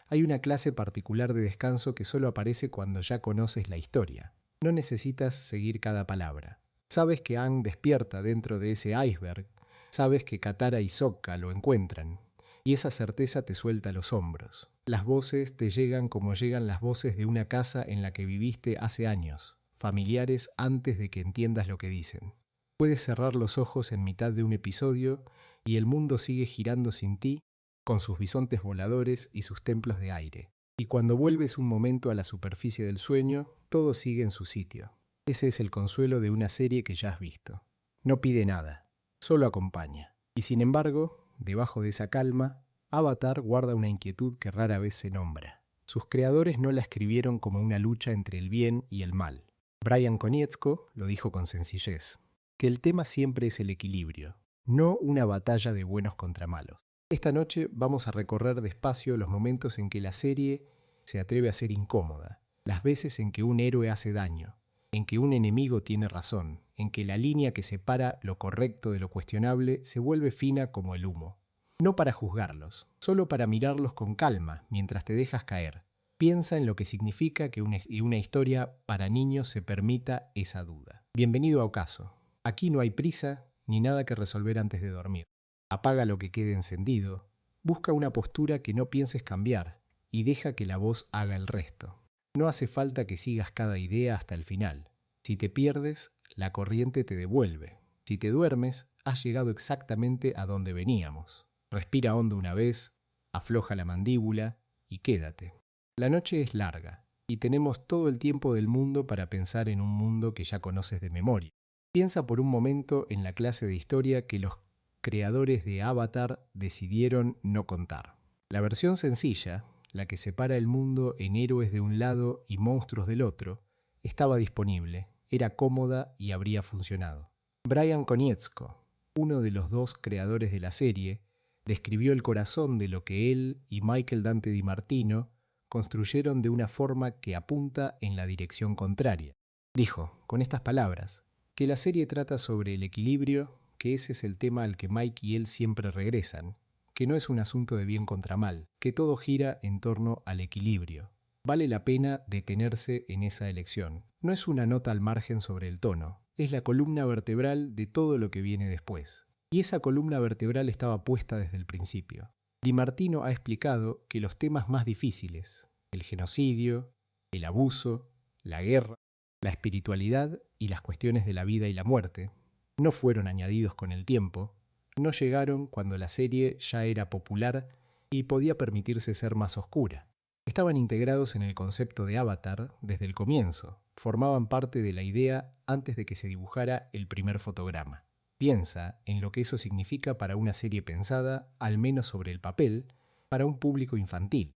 Hay una clase particular de descanso que solo aparece cuando ya conoces la historia. No necesitas seguir cada palabra. Sabes que Aang despierta dentro de ese iceberg. Sabes que Katara y Sokka lo encuentran. Y esa certeza te suelta los hombros. Las voces te llegan como llegan las voces de una casa en la que viviste hace años, familiares antes de que entiendas lo que dicen. Puedes cerrar los ojos en mitad de un episodio y el mundo sigue girando sin ti, con sus bisontes voladores y sus templos de aire. Y cuando vuelves un momento a la superficie del sueño, todo sigue en su sitio. Ese es el consuelo de una serie que ya has visto. No pide nada, solo acompaña. Y sin embargo, debajo de esa calma, Avatar guarda una inquietud que rara vez se nombra. Sus creadores no la escribieron como una lucha entre el bien y el mal. Brian Konietzko lo dijo con sencillez, que el tema siempre es el equilibrio, no una batalla de buenos contra malos. Esta noche vamos a recorrer despacio los momentos en que la serie se atreve a ser incómoda, las veces en que un héroe hace daño, en que un enemigo tiene razón, en que la línea que separa lo correcto de lo cuestionable se vuelve fina como el humo. No para juzgarlos, solo para mirarlos con calma mientras te dejas caer. Piensa en lo que significa que una historia para niños se permita esa duda. Bienvenido a Ocaso. Aquí no hay prisa ni nada que resolver antes de dormir. Apaga lo que quede encendido, busca una postura que no pienses cambiar y deja que la voz haga el resto. No hace falta que sigas cada idea hasta el final. Si te pierdes, la corriente te devuelve. Si te duermes, has llegado exactamente a donde veníamos. Respira hondo una vez, afloja la mandíbula y quédate. La noche es larga y tenemos todo el tiempo del mundo para pensar en un mundo que ya conoces de memoria. Piensa por un momento en la clase de historia que los creadores de Avatar decidieron no contar. La versión sencilla, la que separa el mundo en héroes de un lado y monstruos del otro, estaba disponible, era cómoda y habría funcionado. Brian Konietzko, uno de los dos creadores de la serie, describió el corazón de lo que él y Michael Dante DiMartino construyeron de una forma que apunta en la dirección contraria. Dijo, con estas palabras, que la serie trata sobre el equilibrio, que ese es el tema al que Mike y él siempre regresan, que no es un asunto de bien contra mal, que todo gira en torno al equilibrio. Vale la pena detenerse en esa elección. No es una nota al margen sobre el tono, es la columna vertebral de todo lo que viene después. Y esa columna vertebral estaba puesta desde el principio. DiMartino ha explicado que los temas más difíciles, el genocidio, el abuso, la guerra, la espiritualidad y las cuestiones de la vida y la muerte, no fueron añadidos con el tiempo, no llegaron cuando la serie ya era popular y podía permitirse ser más oscura. Estaban integrados en el concepto de Avatar desde el comienzo, formaban parte de la idea antes de que se dibujara el primer fotograma. Piensa en lo que eso significa para una serie pensada, al menos sobre el papel, para un público infantil.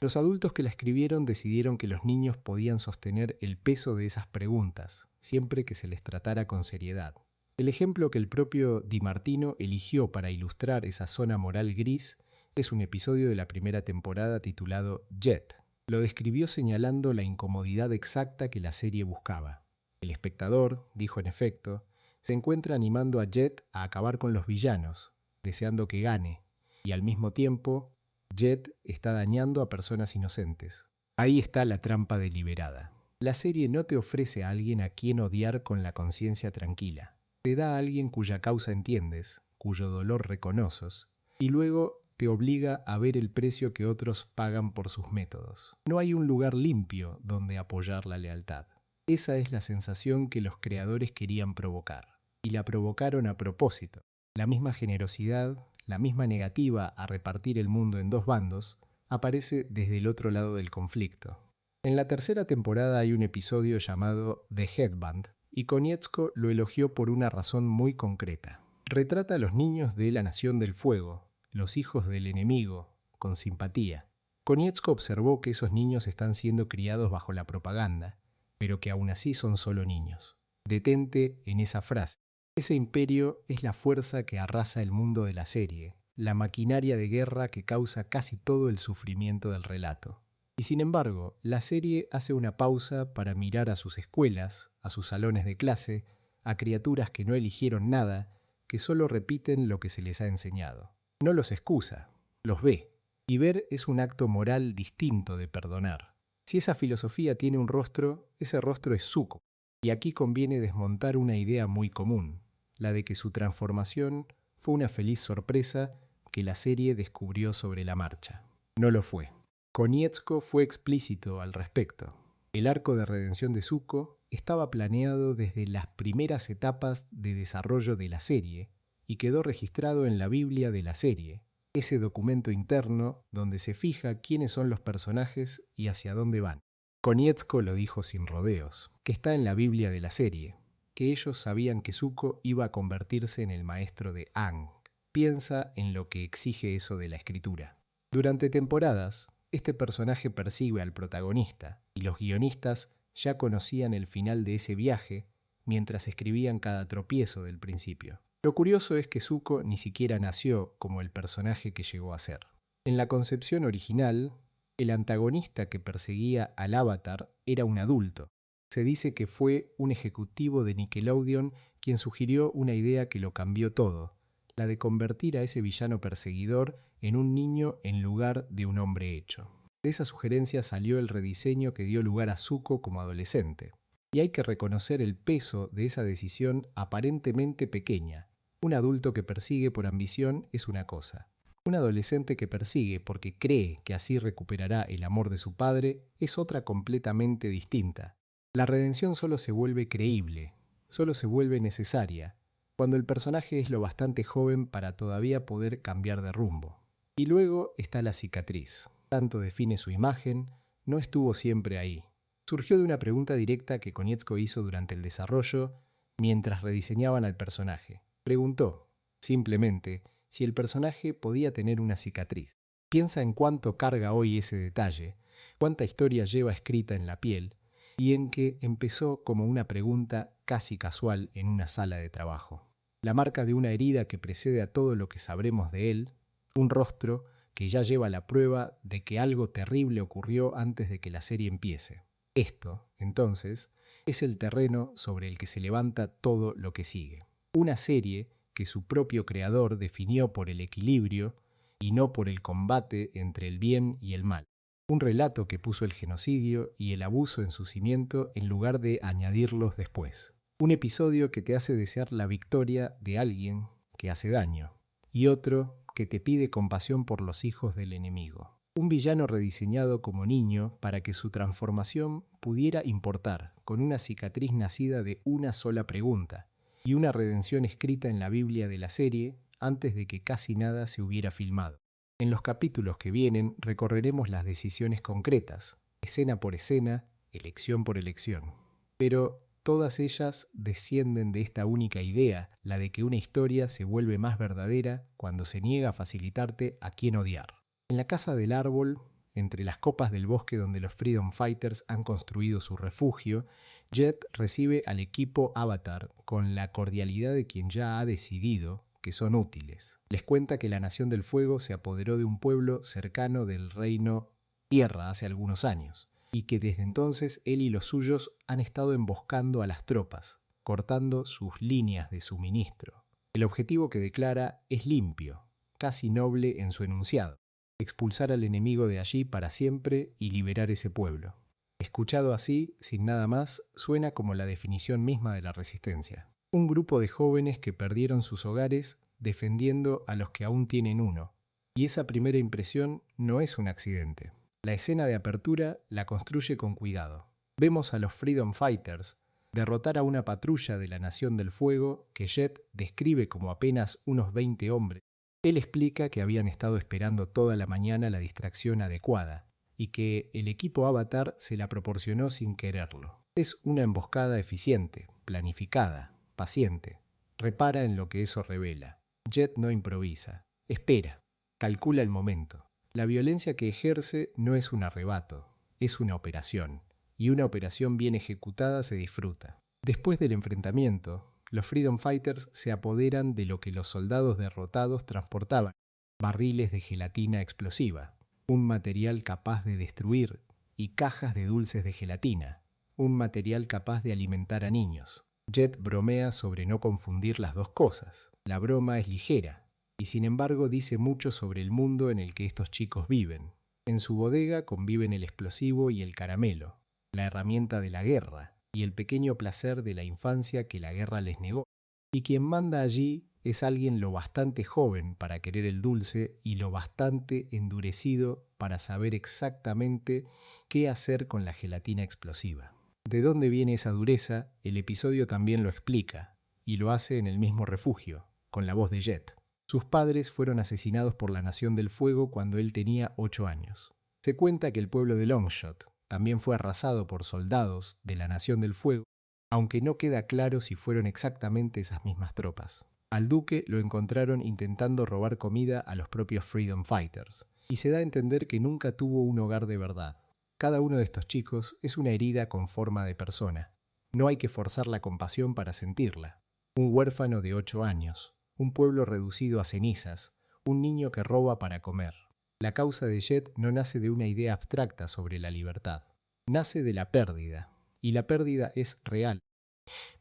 Los adultos que la escribieron decidieron que los niños podían sostener el peso de esas preguntas, siempre que se les tratara con seriedad. El ejemplo que el propio DiMartino eligió para ilustrar esa zona moral gris es un episodio de la primera temporada titulado Jet. Lo describió señalando la incomodidad exacta que la serie buscaba. El espectador, dijo en efecto, se encuentra animando a Jet a acabar con los villanos, deseando que gane, y al mismo tiempo, Jet está dañando a personas inocentes. Ahí está la trampa deliberada. La serie no te ofrece a alguien a quien odiar con la conciencia tranquila. Te da a alguien cuya causa entiendes, cuyo dolor reconoces, y luego te obliga a ver el precio que otros pagan por sus métodos. No hay un lugar limpio donde apoyar la lealtad. Esa es la sensación que los creadores querían provocar. Y la provocaron a propósito. La misma generosidad, la misma negativa a repartir el mundo en dos bandos, aparece desde el otro lado del conflicto. En la tercera temporada hay un episodio llamado The Headband, y Konietzko lo elogió por una razón muy concreta. Retrata a los niños de la Nación del Fuego, los hijos del enemigo, con simpatía. Konietzko observó que esos niños están siendo criados bajo la propaganda, pero que aún así son solo niños. Detente en esa frase. Ese imperio es la fuerza que arrasa el mundo de la serie, la maquinaria de guerra que causa casi todo el sufrimiento del relato. Y sin embargo, la serie hace una pausa para mirar a sus escuelas, a sus salones de clase, a criaturas que no eligieron nada, que solo repiten lo que se les ha enseñado. No los excusa, los ve. Y ver es un acto moral distinto de perdonar. Si esa filosofía tiene un rostro, ese rostro es Zuko. Y aquí conviene desmontar una idea muy común, la de que su transformación fue una feliz sorpresa que la serie descubrió sobre la marcha. No lo fue. Konietzko fue explícito al respecto. El arco de redención de Zuko estaba planeado desde las primeras etapas de desarrollo de la serie y quedó registrado en la Biblia de la serie, ese documento interno donde se fija quiénes son los personajes y hacia dónde van. Konietzko lo dijo sin rodeos, que está en la Biblia de la serie, que ellos sabían que Zuko iba a convertirse en el maestro de Aang. Piensa en lo que exige eso de la escritura. Durante temporadas, este personaje persigue al protagonista, y los guionistas ya conocían el final de ese viaje mientras escribían cada tropiezo del principio. Lo curioso es que Zuko ni siquiera nació como el personaje que llegó a ser. En la concepción original, el antagonista que perseguía al Avatar era un adulto. Se dice que fue un ejecutivo de Nickelodeon quien sugirió una idea que lo cambió todo, la de convertir a ese villano perseguidor en un niño en lugar de un hombre hecho. De esa sugerencia salió el rediseño que dio lugar a Zuko como adolescente. Y hay que reconocer el peso de esa decisión aparentemente pequeña. Un adulto que persigue por ambición es una cosa. Un adolescente que persigue porque cree que así recuperará el amor de su padre es otra completamente distinta. La redención solo se vuelve creíble, solo se vuelve necesaria, cuando el personaje es lo bastante joven para todavía poder cambiar de rumbo. Y luego está la cicatriz. Tanto define su imagen, no estuvo siempre ahí. Surgió de una pregunta directa que Konietzko hizo durante el desarrollo mientras rediseñaban al personaje. Preguntó, simplemente, si el personaje podía tener una cicatriz. Piensa en cuánto carga hoy ese detalle, cuánta historia lleva escrita en la piel, y en que empezó como una pregunta casi casual en una sala de trabajo. La marca de una herida que precede a todo lo que sabremos de él, un rostro que ya lleva la prueba de que algo terrible ocurrió antes de que la serie empiece. Esto, entonces, es el terreno sobre el que se levanta todo lo que sigue. Una serie que su propio creador definió por el equilibrio y no por el combate entre el bien y el mal. Un relato que puso el genocidio y el abuso en su cimiento en lugar de añadirlos después. Un episodio que te hace desear la victoria de alguien que hace daño, y otro que te pide compasión por los hijos del enemigo. Un villano rediseñado como niño para que su transformación pudiera importar, con una cicatriz nacida de una sola pregunta, y una redención escrita en la Biblia de la serie antes de que casi nada se hubiera filmado. En los capítulos que vienen recorreremos las decisiones concretas, escena por escena, elección por elección. Pero todas ellas descienden de esta única idea, la de que una historia se vuelve más verdadera cuando se niega a facilitarte a quién odiar. En la casa del árbol, entre las copas del bosque donde los Freedom Fighters han construido su refugio, Jet recibe al equipo Avatar con la cordialidad de quien ya ha decidido que son útiles. Les cuenta que la Nación del Fuego se apoderó de un pueblo cercano del reino Tierra hace algunos años, y que desde entonces él y los suyos han estado emboscando a las tropas, cortando sus líneas de suministro. El objetivo que declara es limpio, casi noble en su enunciado: expulsar al enemigo de allí para siempre y liberar ese pueblo. Escuchado así, sin nada más, suena como la definición misma de la resistencia. Un grupo de jóvenes que perdieron sus hogares defendiendo a los que aún tienen uno. Y esa primera impresión no es un accidente. La escena de apertura la construye con cuidado. Vemos a los Freedom Fighters derrotar a una patrulla de la Nación del Fuego que Jet describe como apenas unos 20 hombres. Él explica que habían estado esperando toda la mañana la distracción adecuada y que el equipo Avatar se la proporcionó sin quererlo. Es una emboscada eficiente, planificada, paciente. Repara en lo que eso revela. Jet no improvisa, espera, calcula el momento. La violencia que ejerce no es un arrebato, es una operación, y una operación bien ejecutada se disfruta. Después del enfrentamiento, los Freedom Fighters se apoderan de lo que los soldados derrotados transportaban: barriles de gelatina explosiva, un material capaz de destruir, y cajas de dulces de gelatina, un material capaz de alimentar a niños. Jet bromea sobre no confundir las dos cosas. La broma es ligera, y sin embargo dice mucho sobre el mundo en el que estos chicos viven. En su bodega conviven el explosivo y el caramelo, la herramienta de la guerra y el pequeño placer de la infancia que la guerra les negó. Y quien manda allí es alguien lo bastante joven para querer el dulce y lo bastante endurecido para saber exactamente qué hacer con la gelatina explosiva. ¿De dónde viene esa dureza? El episodio también lo explica, y lo hace en el mismo refugio, con la voz de Jet. Sus padres fueron asesinados por la Nación del Fuego cuando él tenía 8 años. Se cuenta que el pueblo de Longshot también fue arrasado por soldados de la Nación del Fuego, aunque no queda claro si fueron exactamente esas mismas tropas. Al duque lo encontraron intentando robar comida a los propios Freedom Fighters, y se da a entender que nunca tuvo un hogar de verdad. Cada uno de estos chicos es una herida con forma de persona. No hay que forzar la compasión para sentirla. Un huérfano de 8 años, un pueblo reducido a cenizas, un niño que roba para comer. La causa de Jet no nace de una idea abstracta sobre la libertad. Nace de la pérdida, y la pérdida es real.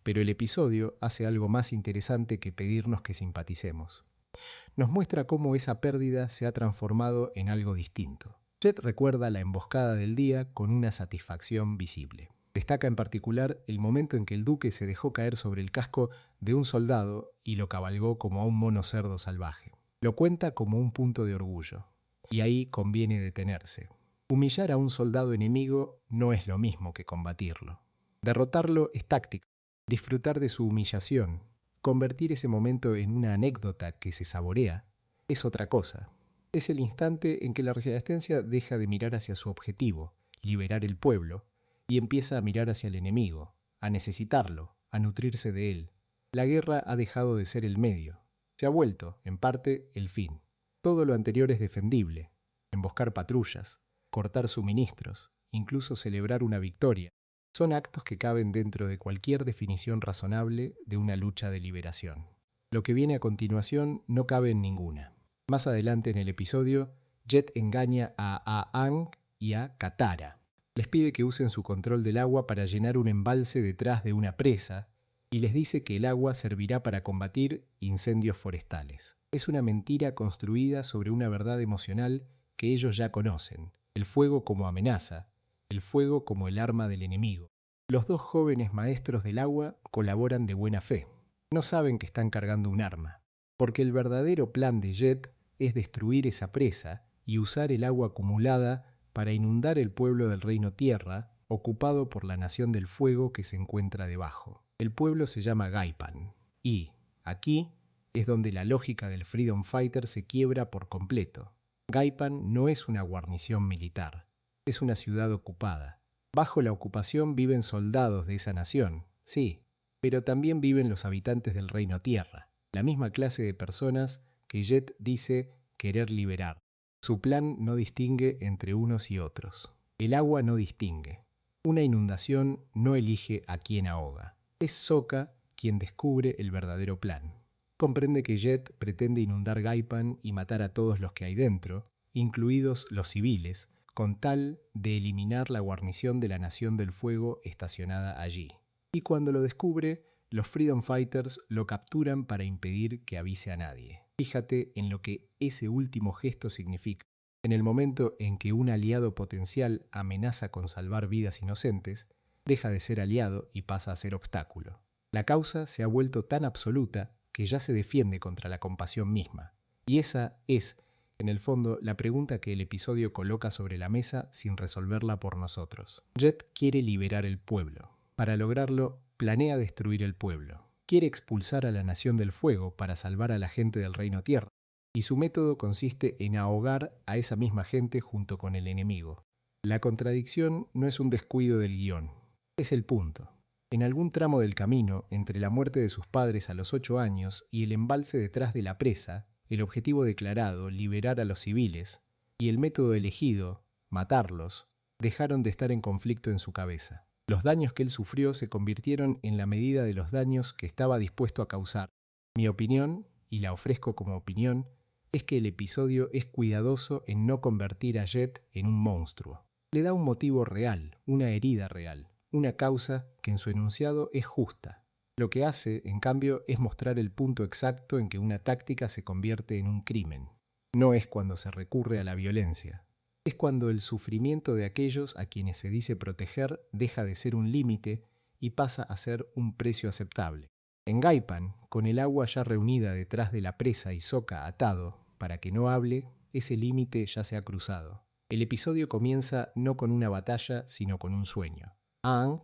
Pero el episodio hace algo más interesante que pedirnos que simpaticemos. Nos muestra cómo esa pérdida se ha transformado en algo distinto. Jet recuerda la emboscada del día con una satisfacción visible. Destaca en particular el momento en que el duque se dejó caer sobre el casco de un soldado y lo cabalgó como a un mono cerdo salvaje. Lo cuenta como un punto de orgullo. Y ahí conviene detenerse. Humillar a un soldado enemigo no es lo mismo que combatirlo. Derrotarlo es táctica. Disfrutar de su humillación, convertir ese momento en una anécdota que se saborea, es otra cosa. Es el instante en que la resistencia deja de mirar hacia su objetivo, liberar el pueblo, y empieza a mirar hacia el enemigo, a necesitarlo, a nutrirse de él. La guerra ha dejado de ser el medio. Se ha vuelto, en parte, el fin. Todo lo anterior es defendible. Emboscar patrullas, cortar suministros, incluso celebrar una victoria. Son actos que caben dentro de cualquier definición razonable de una lucha de liberación. Lo que viene a continuación no cabe en ninguna. Más adelante en el episodio, Jet engaña a Aang y a Katara. Les pide que usen su control del agua para llenar un embalse detrás de una presa y les dice que el agua servirá para combatir incendios forestales. Es una mentira construida sobre una verdad emocional que ellos ya conocen: el fuego como amenaza, el fuego como el arma del enemigo. Los dos jóvenes maestros del agua colaboran de buena fe. No saben que están cargando un arma, porque el verdadero plan de Jet es destruir esa presa y usar el agua acumulada para inundar el pueblo del Reino Tierra, ocupado por la Nación del Fuego que se encuentra debajo. El pueblo se llama Gaipan, y aquí es donde la lógica del Freedom Fighter se quiebra por completo. Gaipan no es una guarnición militar, es una ciudad ocupada. Bajo la ocupación viven soldados de esa nación, sí, pero también viven los habitantes del Reino Tierra, la misma clase de personas que Jet dice querer liberar. Su plan no distingue entre unos y otros. El agua no distingue. Una inundación no elige a quién ahoga. Es Sokka quien descubre el verdadero plan. Comprende que Jet pretende inundar Gaipan y matar a todos los que hay dentro, incluidos los civiles, con tal de eliminar la guarnición de la Nación del Fuego estacionada allí. Y cuando lo descubre, los Freedom Fighters lo capturan para impedir que avise a nadie. Fíjate en lo que ese último gesto significa. En el momento en que un aliado potencial amenaza con salvar vidas inocentes, deja de ser aliado y pasa a ser obstáculo. La causa se ha vuelto tan absoluta que ya se defiende contra la compasión misma. Y esa es, en el fondo, la pregunta que el episodio coloca sobre la mesa sin resolverla por nosotros. Jet quiere liberar el pueblo. Para lograrlo, planea destruir el pueblo. Quiere expulsar a la Nación del Fuego para salvar a la gente del Reino Tierra. Y su método consiste en ahogar a esa misma gente junto con el enemigo. La contradicción no es un descuido del guión, es el punto. En algún tramo del camino, entre la muerte de sus padres a los 8 años y el embalse detrás de la presa, el objetivo declarado, liberar a los civiles, y el método elegido, matarlos, dejaron de estar en conflicto en su cabeza. Los daños que él sufrió se convirtieron en la medida de los daños que estaba dispuesto a causar. Mi opinión, y la ofrezco como opinión, es que el episodio es cuidadoso en no convertir a Jet en un monstruo. Le da un motivo real, una herida real, una causa que en su enunciado es justa. Lo que hace, en cambio, es mostrar el punto exacto en que una táctica se convierte en un crimen. No es cuando se recurre a la violencia. Es cuando el sufrimiento de aquellos a quienes se dice proteger deja de ser un límite y pasa a ser un precio aceptable. En Gaipan, con el agua ya reunida detrás de la presa y Sokka atado para que no hable, ese límite ya se ha cruzado. El episodio comienza no con una batalla, sino con un sueño. Aang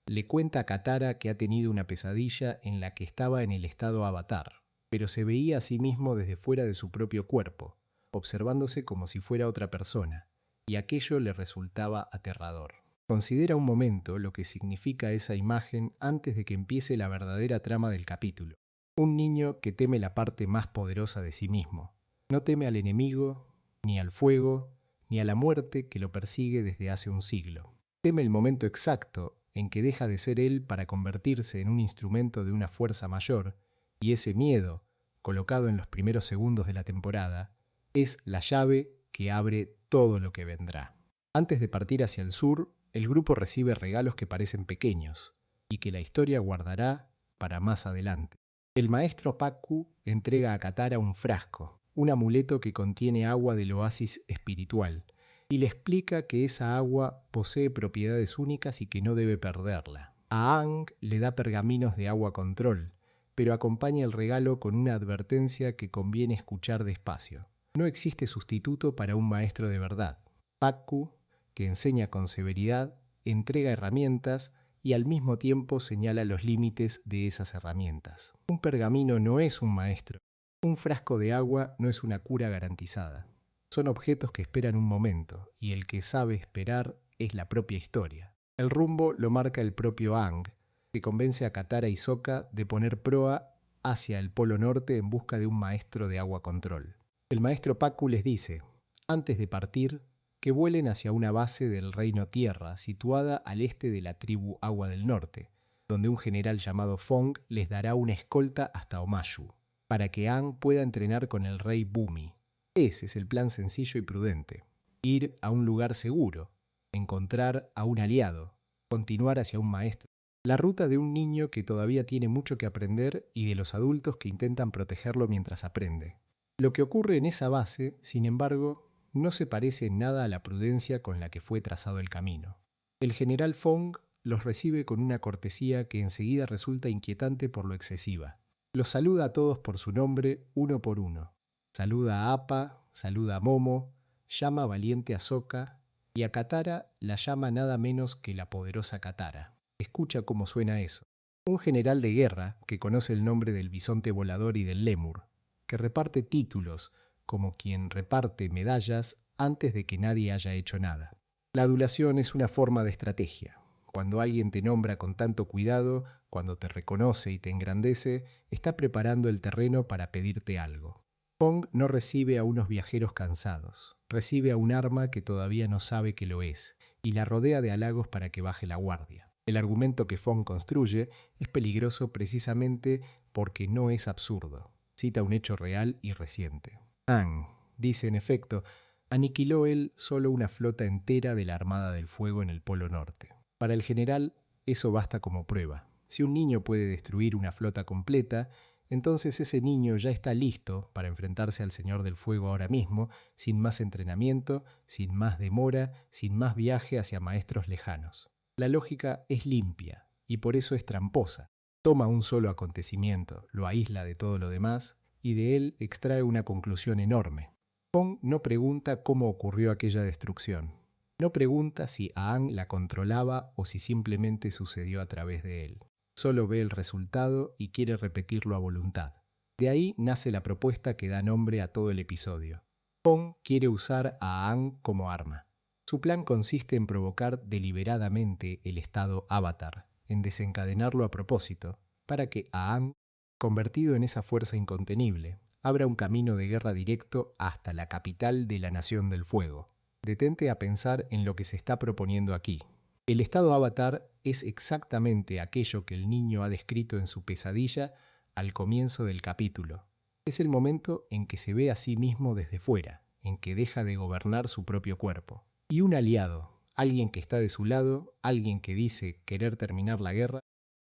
le cuenta a Katara que ha tenido una pesadilla en la que estaba en el estado avatar, pero se veía a sí mismo desde fuera de su propio cuerpo, observándose como si fuera otra persona, y aquello le resultaba aterrador. Considera un momento lo que significa esa imagen antes de que empiece la verdadera trama del capítulo. Un niño que teme la parte más poderosa de sí mismo. No teme al enemigo, ni al fuego, ni a la muerte que lo persigue desde hace un siglo. Teme el momento exacto en que deja de ser él para convertirse en un instrumento de una fuerza mayor, y ese miedo, colocado en los primeros segundos de la temporada, es la llave que abre todo lo que vendrá. Antes de partir hacia el sur, el grupo recibe regalos que parecen pequeños y que la historia guardará para más adelante. El maestro Pakku entrega a Katara un frasco, un amuleto que contiene agua del oasis espiritual, y le explica que esa agua posee propiedades únicas y que no debe perderla. A Aang le da pergaminos de agua control, pero acompaña el regalo con una advertencia que conviene escuchar despacio. No existe sustituto para un maestro de verdad. Pakku, que enseña con severidad, entrega herramientas y al mismo tiempo señala los límites de esas herramientas. Un pergamino no es un maestro. Un frasco de agua no es una cura garantizada. Son objetos que esperan un momento, y el que sabe esperar es la propia historia. El rumbo lo marca el propio Aang, que convence a Katara y Sokka de poner proa hacia el Polo Norte en busca de un maestro de agua control. El maestro Pakku les dice, antes de partir, que vuelen hacia una base del Reino Tierra situada al este de la tribu Agua del Norte, donde un general llamado Fong les dará una escolta hasta Omashu, para que Aang pueda entrenar con el rey Bumi. Ese es el plan sencillo y prudente. Ir a un lugar seguro, encontrar a un aliado, continuar hacia un maestro. La ruta de un niño que todavía tiene mucho que aprender y de los adultos que intentan protegerlo mientras aprende. Lo que ocurre en esa base, sin embargo, no se parece en nada a la prudencia con la que fue trazado el camino. El general Fong los recibe con una cortesía que enseguida resulta inquietante por lo excesiva. Los saluda a todos por su nombre, uno por uno. Saluda a Appa, saluda a Momo, llama valiente a Sokka y a Katara la llama nada menos que la poderosa Katara. Escucha cómo suena eso. Un general de guerra que conoce el nombre del bisonte volador y del lémur, que reparte títulos como quien reparte medallas antes de que nadie haya hecho nada. La adulación es una forma de estrategia. Cuando alguien te nombra con tanto cuidado, cuando te reconoce y te engrandece, está preparando el terreno para pedirte algo. Fong no recibe a unos viajeros cansados, recibe a un arma que todavía no sabe que lo es, y la rodea de halagos para que baje la guardia. El argumento que Fong construye es peligroso precisamente porque no es absurdo. Cita un hecho real y reciente. Aang, dice en efecto, aniquiló él solo una flota entera de la Armada del Fuego en el Polo Norte. Para el general, eso basta como prueba. Si un niño puede destruir una flota completa, entonces ese niño ya está listo para enfrentarse al Señor del Fuego ahora mismo, sin más entrenamiento, sin más demora, sin más viaje hacia maestros lejanos. La lógica es limpia, y por eso es tramposa. Toma un solo acontecimiento, lo aísla de todo lo demás, y de él extrae una conclusión enorme. Fong no pregunta cómo ocurrió aquella destrucción. No pregunta si Aang la controlaba o si simplemente sucedió a través de él. Solo ve el resultado y quiere repetirlo a voluntad. De ahí nace la propuesta que da nombre a todo el episodio. Fong quiere usar a Aang como arma. Su plan consiste en provocar deliberadamente el estado Avatar, en desencadenarlo a propósito, para que Aang, convertido en esa fuerza incontenible, abra un camino de guerra directo hasta la capital de la Nación del Fuego. Detente a pensar en lo que se está proponiendo aquí. El estado Avatar es exactamente aquello que el niño ha descrito en su pesadilla al comienzo del capítulo. Es el momento en que se ve a sí mismo desde fuera, en que deja de gobernar su propio cuerpo. Y un aliado, alguien que está de su lado, alguien que dice querer terminar la guerra,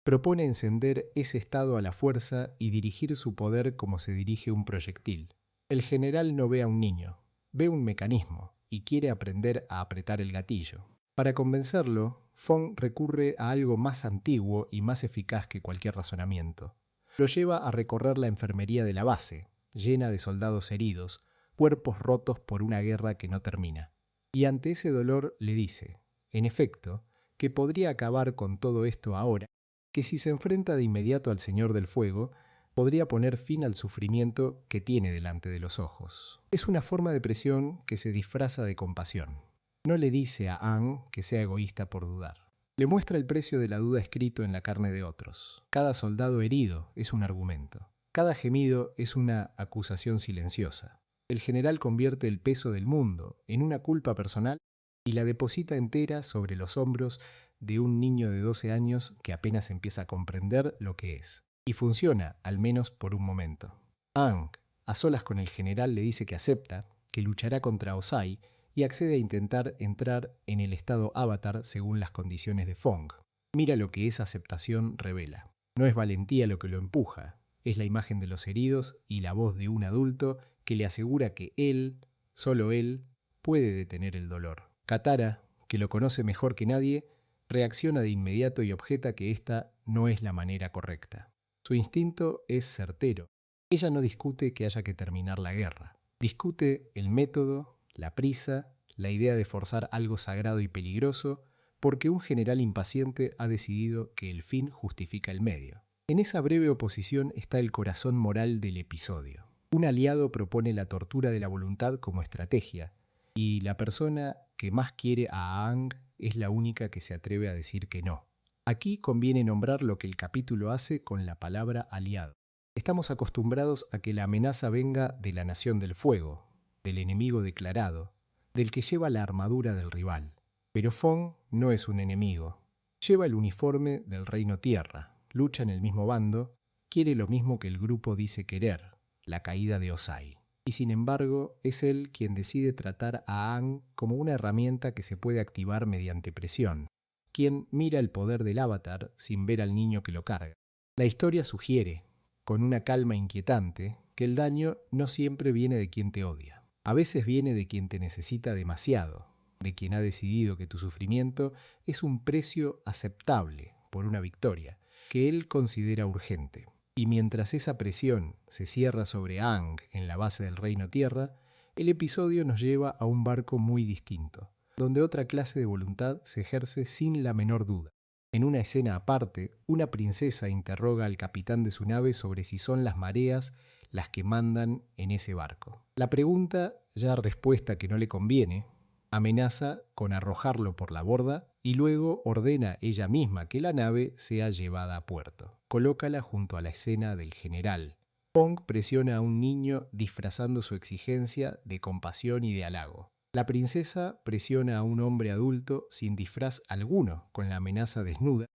Propone encender ese estado a la fuerza y dirigir su poder como se dirige un proyectil. El general no ve a un niño, ve un mecanismo y quiere aprender a apretar el gatillo. Para convencerlo, Fong recurre a algo más antiguo y más eficaz que cualquier razonamiento. Lo lleva a recorrer la enfermería de la base, llena de soldados heridos, cuerpos rotos por una guerra que no termina. Y ante ese dolor le dice, en efecto, que podría acabar con todo esto ahora, que si se enfrenta de inmediato al Señor del Fuego, podría poner fin al sufrimiento que tiene delante de los ojos. Es una forma de presión que se disfraza de compasión. No le dice a Aang que sea egoísta por dudar. Le muestra el precio de la duda escrito en la carne de otros. Cada soldado herido es un argumento. Cada gemido es una acusación silenciosa. El general convierte el peso del mundo en una culpa personal y la deposita entera sobre los hombros de un niño de 12 años que apenas empieza a comprender lo que es. Y funciona, al menos por un momento. Aang, a solas con el general, le dice que acepta, que luchará contra Ozai y accede a intentar entrar en el estado avatar según las condiciones de Fong. Mira lo que esa aceptación revela. No es valentía lo que lo empuja, es la imagen de los heridos y la voz de un adulto que le asegura que él, solo él, puede detener el dolor. Katara, que lo conoce mejor que nadie, reacciona de inmediato y objeta que esta no es la manera correcta. Su instinto es certero. Ella no discute que haya que terminar la guerra. Discute el método, la prisa, la idea de forzar algo sagrado y peligroso, porque un general impaciente ha decidido que el fin justifica el medio. En esa breve oposición está el corazón moral del episodio. Un aliado propone la tortura de la voluntad como estrategia, y la persona que más quiere a Aang es la única que se atreve a decir que no. Aquí conviene nombrar lo que el capítulo hace con la palabra aliado. Estamos acostumbrados a que la amenaza venga de la Nación del Fuego, del enemigo declarado, del que lleva la armadura del rival. Pero Fong no es un enemigo. Lleva el uniforme del Reino Tierra, lucha en el mismo bando, quiere lo mismo que el grupo dice querer, la caída de Ozai. Y sin embargo, es él quien decide tratar a Aang como una herramienta que se puede activar mediante presión, quien mira el poder del avatar sin ver al niño que lo carga. La historia sugiere, con una calma inquietante, que el daño no siempre viene de quien te odia. A veces viene de quien te necesita demasiado, de quien ha decidido que tu sufrimiento es un precio aceptable por una victoria, que él considera urgente. Y mientras esa presión se cierra sobre Aang en la base del Reino Tierra, el episodio nos lleva a un barco muy distinto, donde otra clase de voluntad se ejerce sin la menor duda. En una escena aparte, una princesa interroga al capitán de su nave sobre si son las mareas las que mandan en ese barco. La pregunta, ya respuesta que no le conviene, amenaza con arrojarlo por la borda y luego ordena ella misma que la nave sea llevada a puerto. Colócala junto a la escena del general. Fong presiona a un niño disfrazando su exigencia de compasión y de halago. La princesa presiona a un hombre adulto sin disfraz alguno, con la amenaza desnuda.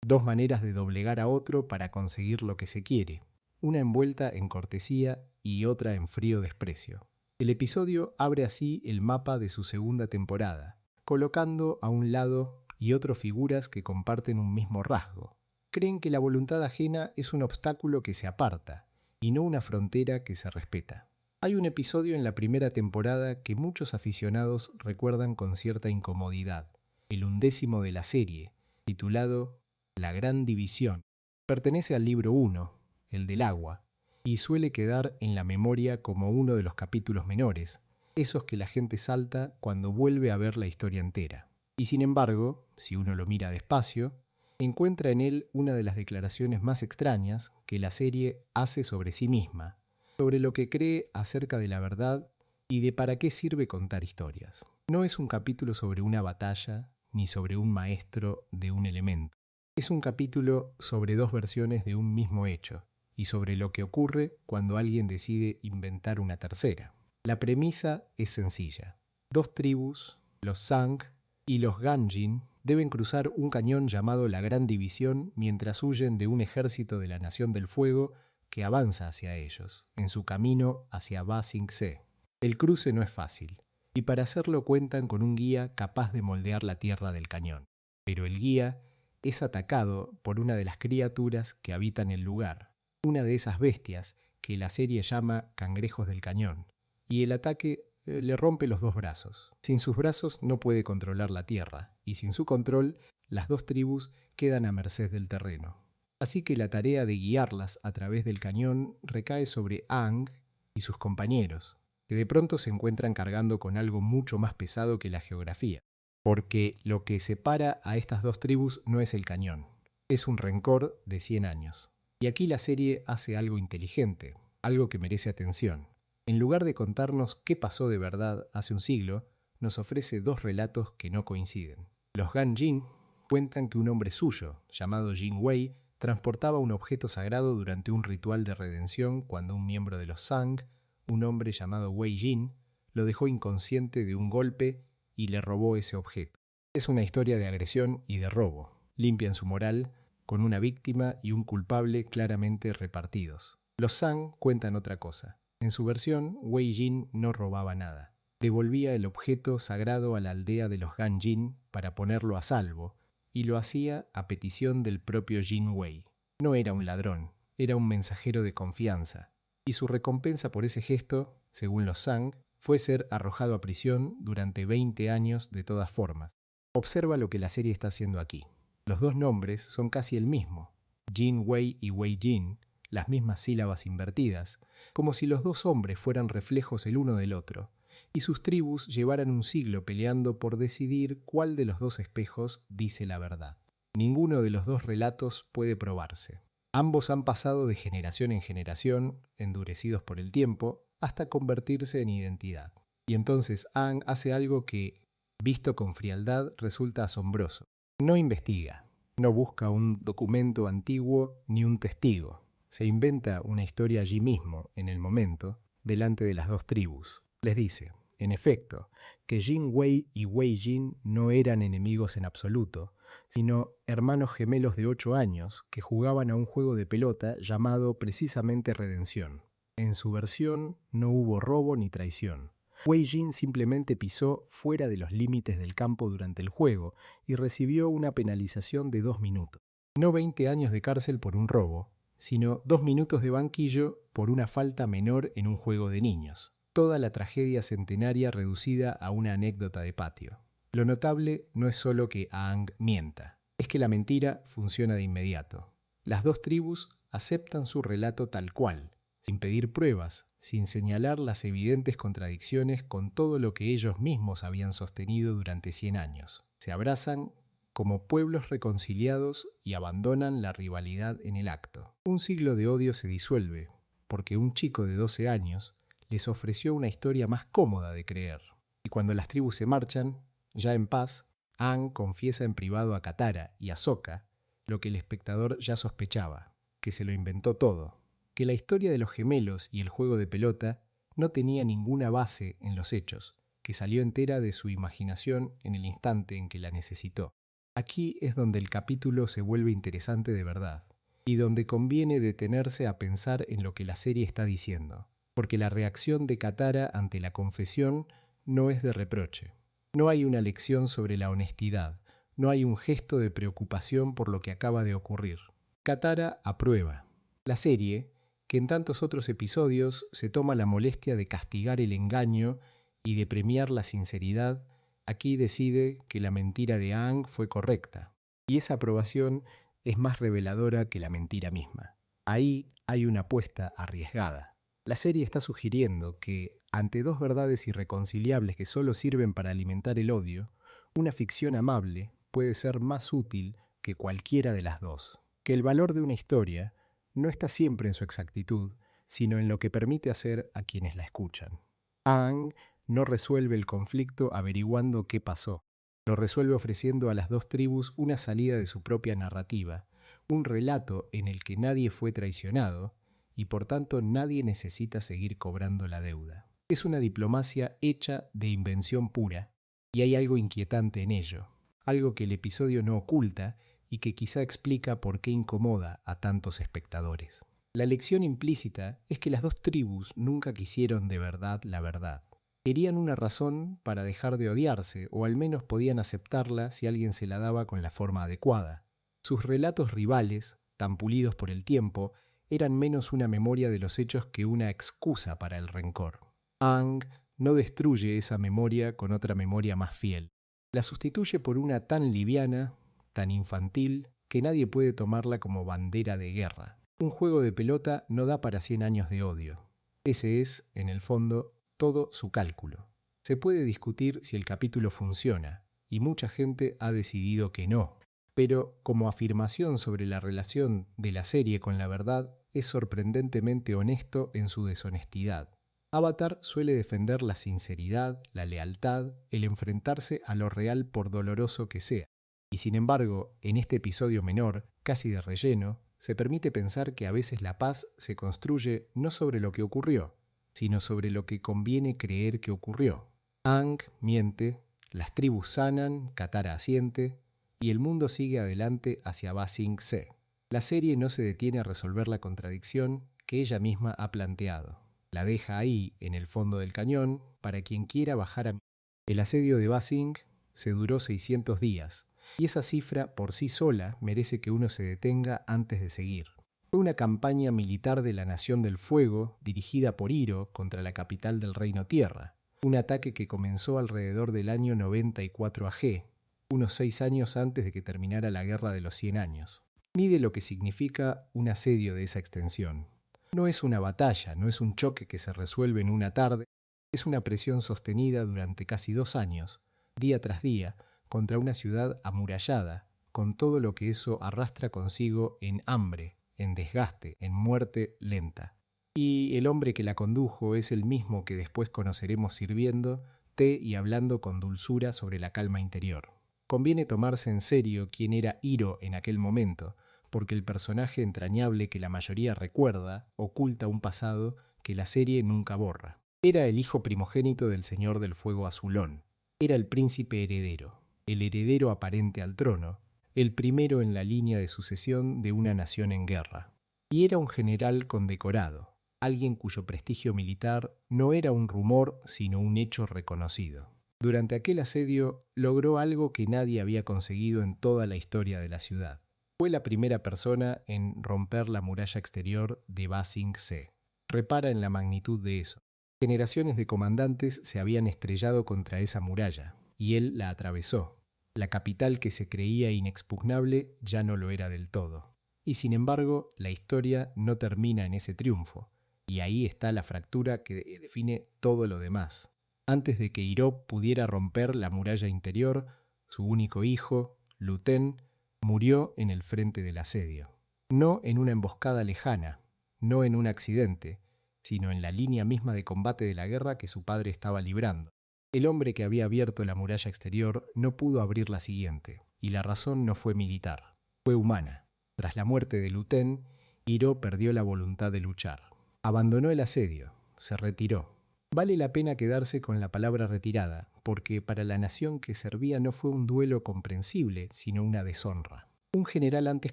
Dos maneras de doblegar a otro para conseguir lo que se quiere. Una envuelta en cortesía y otra en frío desprecio. El episodio abre así el mapa de su segunda temporada, colocando a un lado y otro figuras que comparten un mismo rasgo. Creen que la voluntad ajena es un obstáculo que se aparta, y no una frontera que se respeta. Hay un episodio en la primera temporada que muchos aficionados recuerdan con cierta incomodidad, el 11º de la serie, titulado La Gran División. Pertenece al libro 1, el del agua, y suele quedar en la memoria como uno de los capítulos menores, esos que la gente salta cuando vuelve a ver la historia entera. Y sin embargo, si uno lo mira despacio, encuentra en él una de las declaraciones más extrañas que la serie hace sobre sí misma, sobre lo que cree acerca de la verdad y de para qué sirve contar historias. No es un capítulo sobre una batalla ni sobre un maestro de un elemento. Es un capítulo sobre dos versiones de un mismo hecho y sobre lo que ocurre cuando alguien decide inventar una tercera. La premisa es sencilla. Dos tribus, los Sang y los Ganjin, deben cruzar un cañón llamado la Gran División mientras huyen de un ejército de la Nación del Fuego que avanza hacia ellos, en su camino hacia Ba Sing Se. El cruce no es fácil, y para hacerlo cuentan con un guía capaz de moldear la tierra del cañón. Pero el guía es atacado por una de las criaturas que habitan el lugar, una de esas bestias que la serie llama cangrejos del cañón, y el ataque le rompe los dos brazos. Sin sus brazos no puede controlar la tierra, y sin su control, las dos tribus quedan a merced del terreno. Así que la tarea de guiarlas a través del cañón recae sobre Aang y sus compañeros, que de pronto se encuentran cargando con algo mucho más pesado que la geografía, porque lo que separa a estas dos tribus no es el cañón, es un rencor de 100 años. Y aquí la serie hace algo inteligente, algo que merece atención. En lugar de contarnos qué pasó de verdad hace un siglo, nos ofrece dos relatos que no coinciden. Los Han Jin cuentan que un hombre suyo, llamado Jin Wei, transportaba un objeto sagrado durante un ritual de redención cuando un miembro de los Sang, un hombre llamado Wei Jin, lo dejó inconsciente de un golpe y le robó ese objeto. Es una historia de agresión y de robo. Limpian su moral con una víctima y un culpable claramente repartidos. Los Sang cuentan otra cosa. En su versión, Wei Jin no robaba nada. Devolvía el objeto sagrado a la aldea de los Han Jin para ponerlo a salvo, y lo hacía a petición del propio Jin Wei. No era un ladrón, era un mensajero de confianza, y su recompensa por ese gesto, según los Sang, fue ser arrojado a prisión durante 20 años de todas formas. Observa lo que la serie está haciendo aquí. Los dos nombres son casi el mismo, Jin Wei y Wei Jin, las mismas sílabas invertidas, como si los dos hombres fueran reflejos el uno del otro, y sus tribus llevaran un siglo peleando por decidir cuál de los dos espejos dice la verdad. Ninguno de los dos relatos puede probarse. Ambos han pasado de generación en generación, endurecidos por el tiempo, hasta convertirse en identidad. Y entonces Aang hace algo que, visto con frialdad, resulta asombroso. No investiga, no busca un documento antiguo ni un testigo. Se inventa una historia allí mismo, en el momento, delante de las dos tribus. Les dice, en efecto, que Jin Wei y Wei Jin no eran enemigos en absoluto, sino hermanos gemelos de 8 años que jugaban a un juego de pelota llamado precisamente Redención. En su versión no hubo robo ni traición. Wei Jin simplemente pisó fuera de los límites del campo durante el juego y recibió una penalización de 2 minutos. No 20 años de cárcel por un robo, sino 2 minutos de banquillo por una falta menor en un juego de niños. Toda la tragedia centenaria reducida a una anécdota de patio. Lo notable no es solo que Aang mienta, es que la mentira funciona de inmediato. Las dos tribus aceptan su relato tal cual, sin pedir pruebas, sin señalar las evidentes contradicciones con todo lo que ellos mismos habían sostenido durante 100 años. Se abrazan como pueblos reconciliados y abandonan la rivalidad en el acto. Un siglo de odio se disuelve, porque un chico de 12 años les ofreció una historia más cómoda de creer. Y cuando las tribus se marchan, ya en paz, Aang confiesa en privado a Katara y a Sokka lo que el espectador ya sospechaba, que se lo inventó todo, que la historia de los gemelos y el juego de pelota no tenía ninguna base en los hechos, que salió entera de su imaginación en el instante en que la necesitó. Aquí es donde el capítulo se vuelve interesante de verdad, y donde conviene detenerse a pensar en lo que la serie está diciendo, porque la reacción de Katara ante la confesión no es de reproche. No hay una lección sobre la honestidad, no hay un gesto de preocupación por lo que acaba de ocurrir. Katara aprueba. La serie, que en tantos otros episodios se toma la molestia de castigar el engaño y de premiar la sinceridad, aquí decide que la mentira de Aang fue correcta. Y esa aprobación es más reveladora que la mentira misma. Ahí hay una apuesta arriesgada. La serie está sugiriendo que, ante dos verdades irreconciliables que solo sirven para alimentar el odio, una ficción amable puede ser más útil que cualquiera de las dos. Que el valor de una historia no está siempre en su exactitud, sino en lo que permite hacer a quienes la escuchan. Aang no resuelve el conflicto averiguando qué pasó. Lo resuelve ofreciendo a las dos tribus una salida de su propia narrativa, un relato en el que nadie fue traicionado y por tanto nadie necesita seguir cobrando la deuda. Es una diplomacia hecha de invención pura, y hay algo inquietante en ello, algo que el episodio no oculta y que quizá explica por qué incomoda a tantos espectadores. La lección implícita es que las dos tribus nunca quisieron de verdad la verdad. Querían una razón para dejar de odiarse, o al menos podían aceptarla si alguien se la daba con la forma adecuada. Sus relatos rivales, tan pulidos por el tiempo, eran menos una memoria de los hechos que una excusa para el rencor. Aang no destruye esa memoria con otra memoria más fiel. La sustituye por una tan liviana, tan infantil, que nadie puede tomarla como bandera de guerra. Un juego de pelota no da para 100 años de odio. Ese es, en el fondo, todo su cálculo. Se puede discutir si el capítulo funciona, y mucha gente ha decidido que no. Pero, como afirmación sobre la relación de la serie con la verdad, es sorprendentemente honesto en su deshonestidad. Avatar suele defender la sinceridad, la lealtad, el enfrentarse a lo real por doloroso que sea. Y sin embargo, en este episodio menor, casi de relleno, se permite pensar que a veces la paz se construye no sobre lo que ocurrió, sino sobre lo que conviene creer que ocurrió. Aang miente, las tribus sanan, Katara asiente, y el mundo sigue adelante hacia Ba Sing Se. La serie no se detiene a resolver la contradicción que ella misma ha planteado. La deja ahí, en el fondo del cañón, para quien quiera bajar a... El asedio de Ba Sing se duró 600 días, y esa cifra por sí sola merece que uno se detenga antes de seguir. Fue una campaña militar de la Nación del Fuego, dirigida por Iroh contra la capital del Reino Tierra. Un ataque que comenzó alrededor del año 94 AG, unos 6 años antes de que terminara la Guerra de los 100 años. Mide lo que significa un asedio de esa extensión. No es una batalla, no es un choque que se resuelve en una tarde, es una presión sostenida durante casi 2 años, día tras día, contra una ciudad amurallada, con todo lo que eso arrastra consigo en hambre, en desgaste, en muerte lenta. Y el hombre que la condujo es el mismo que después conoceremos sirviendo té y hablando con dulzura sobre la calma interior. Conviene tomarse en serio quién era Iroh en aquel momento, porque el personaje entrañable que la mayoría recuerda oculta un pasado que la serie nunca borra. Era el hijo primogénito del Señor del Fuego Azulón. Era el príncipe heredero, el heredero aparente al trono, el primero en la línea de sucesión de una nación en guerra. Y era un general condecorado, alguien cuyo prestigio militar no era un rumor sino un hecho reconocido. Durante aquel asedio logró algo que nadie había conseguido en toda la historia de la ciudad. Fue la primera persona en romper la muralla exterior de Ba Sing Se. Repara en la magnitud de eso. Generaciones de comandantes se habían estrellado contra esa muralla, y él la atravesó. La capital que se creía inexpugnable ya no lo era del todo. Y sin embargo, la historia no termina en ese triunfo, y ahí está la fractura que define todo lo demás. Antes de que Iroh pudiera romper la muralla interior, su único hijo, Lu Ten, murió en el frente del asedio. No en una emboscada lejana, no en un accidente, sino en la línea misma de combate de la guerra que su padre estaba librando. El hombre que había abierto la muralla exterior no pudo abrir la siguiente, y la razón no fue militar, fue humana. Tras la muerte de Lu Ten, Iroh perdió la voluntad de luchar. Abandonó el asedio, se retiró. Vale la pena quedarse con la palabra retirada, porque para la nación que servía no fue un duelo comprensible, sino una deshonra. Un general antes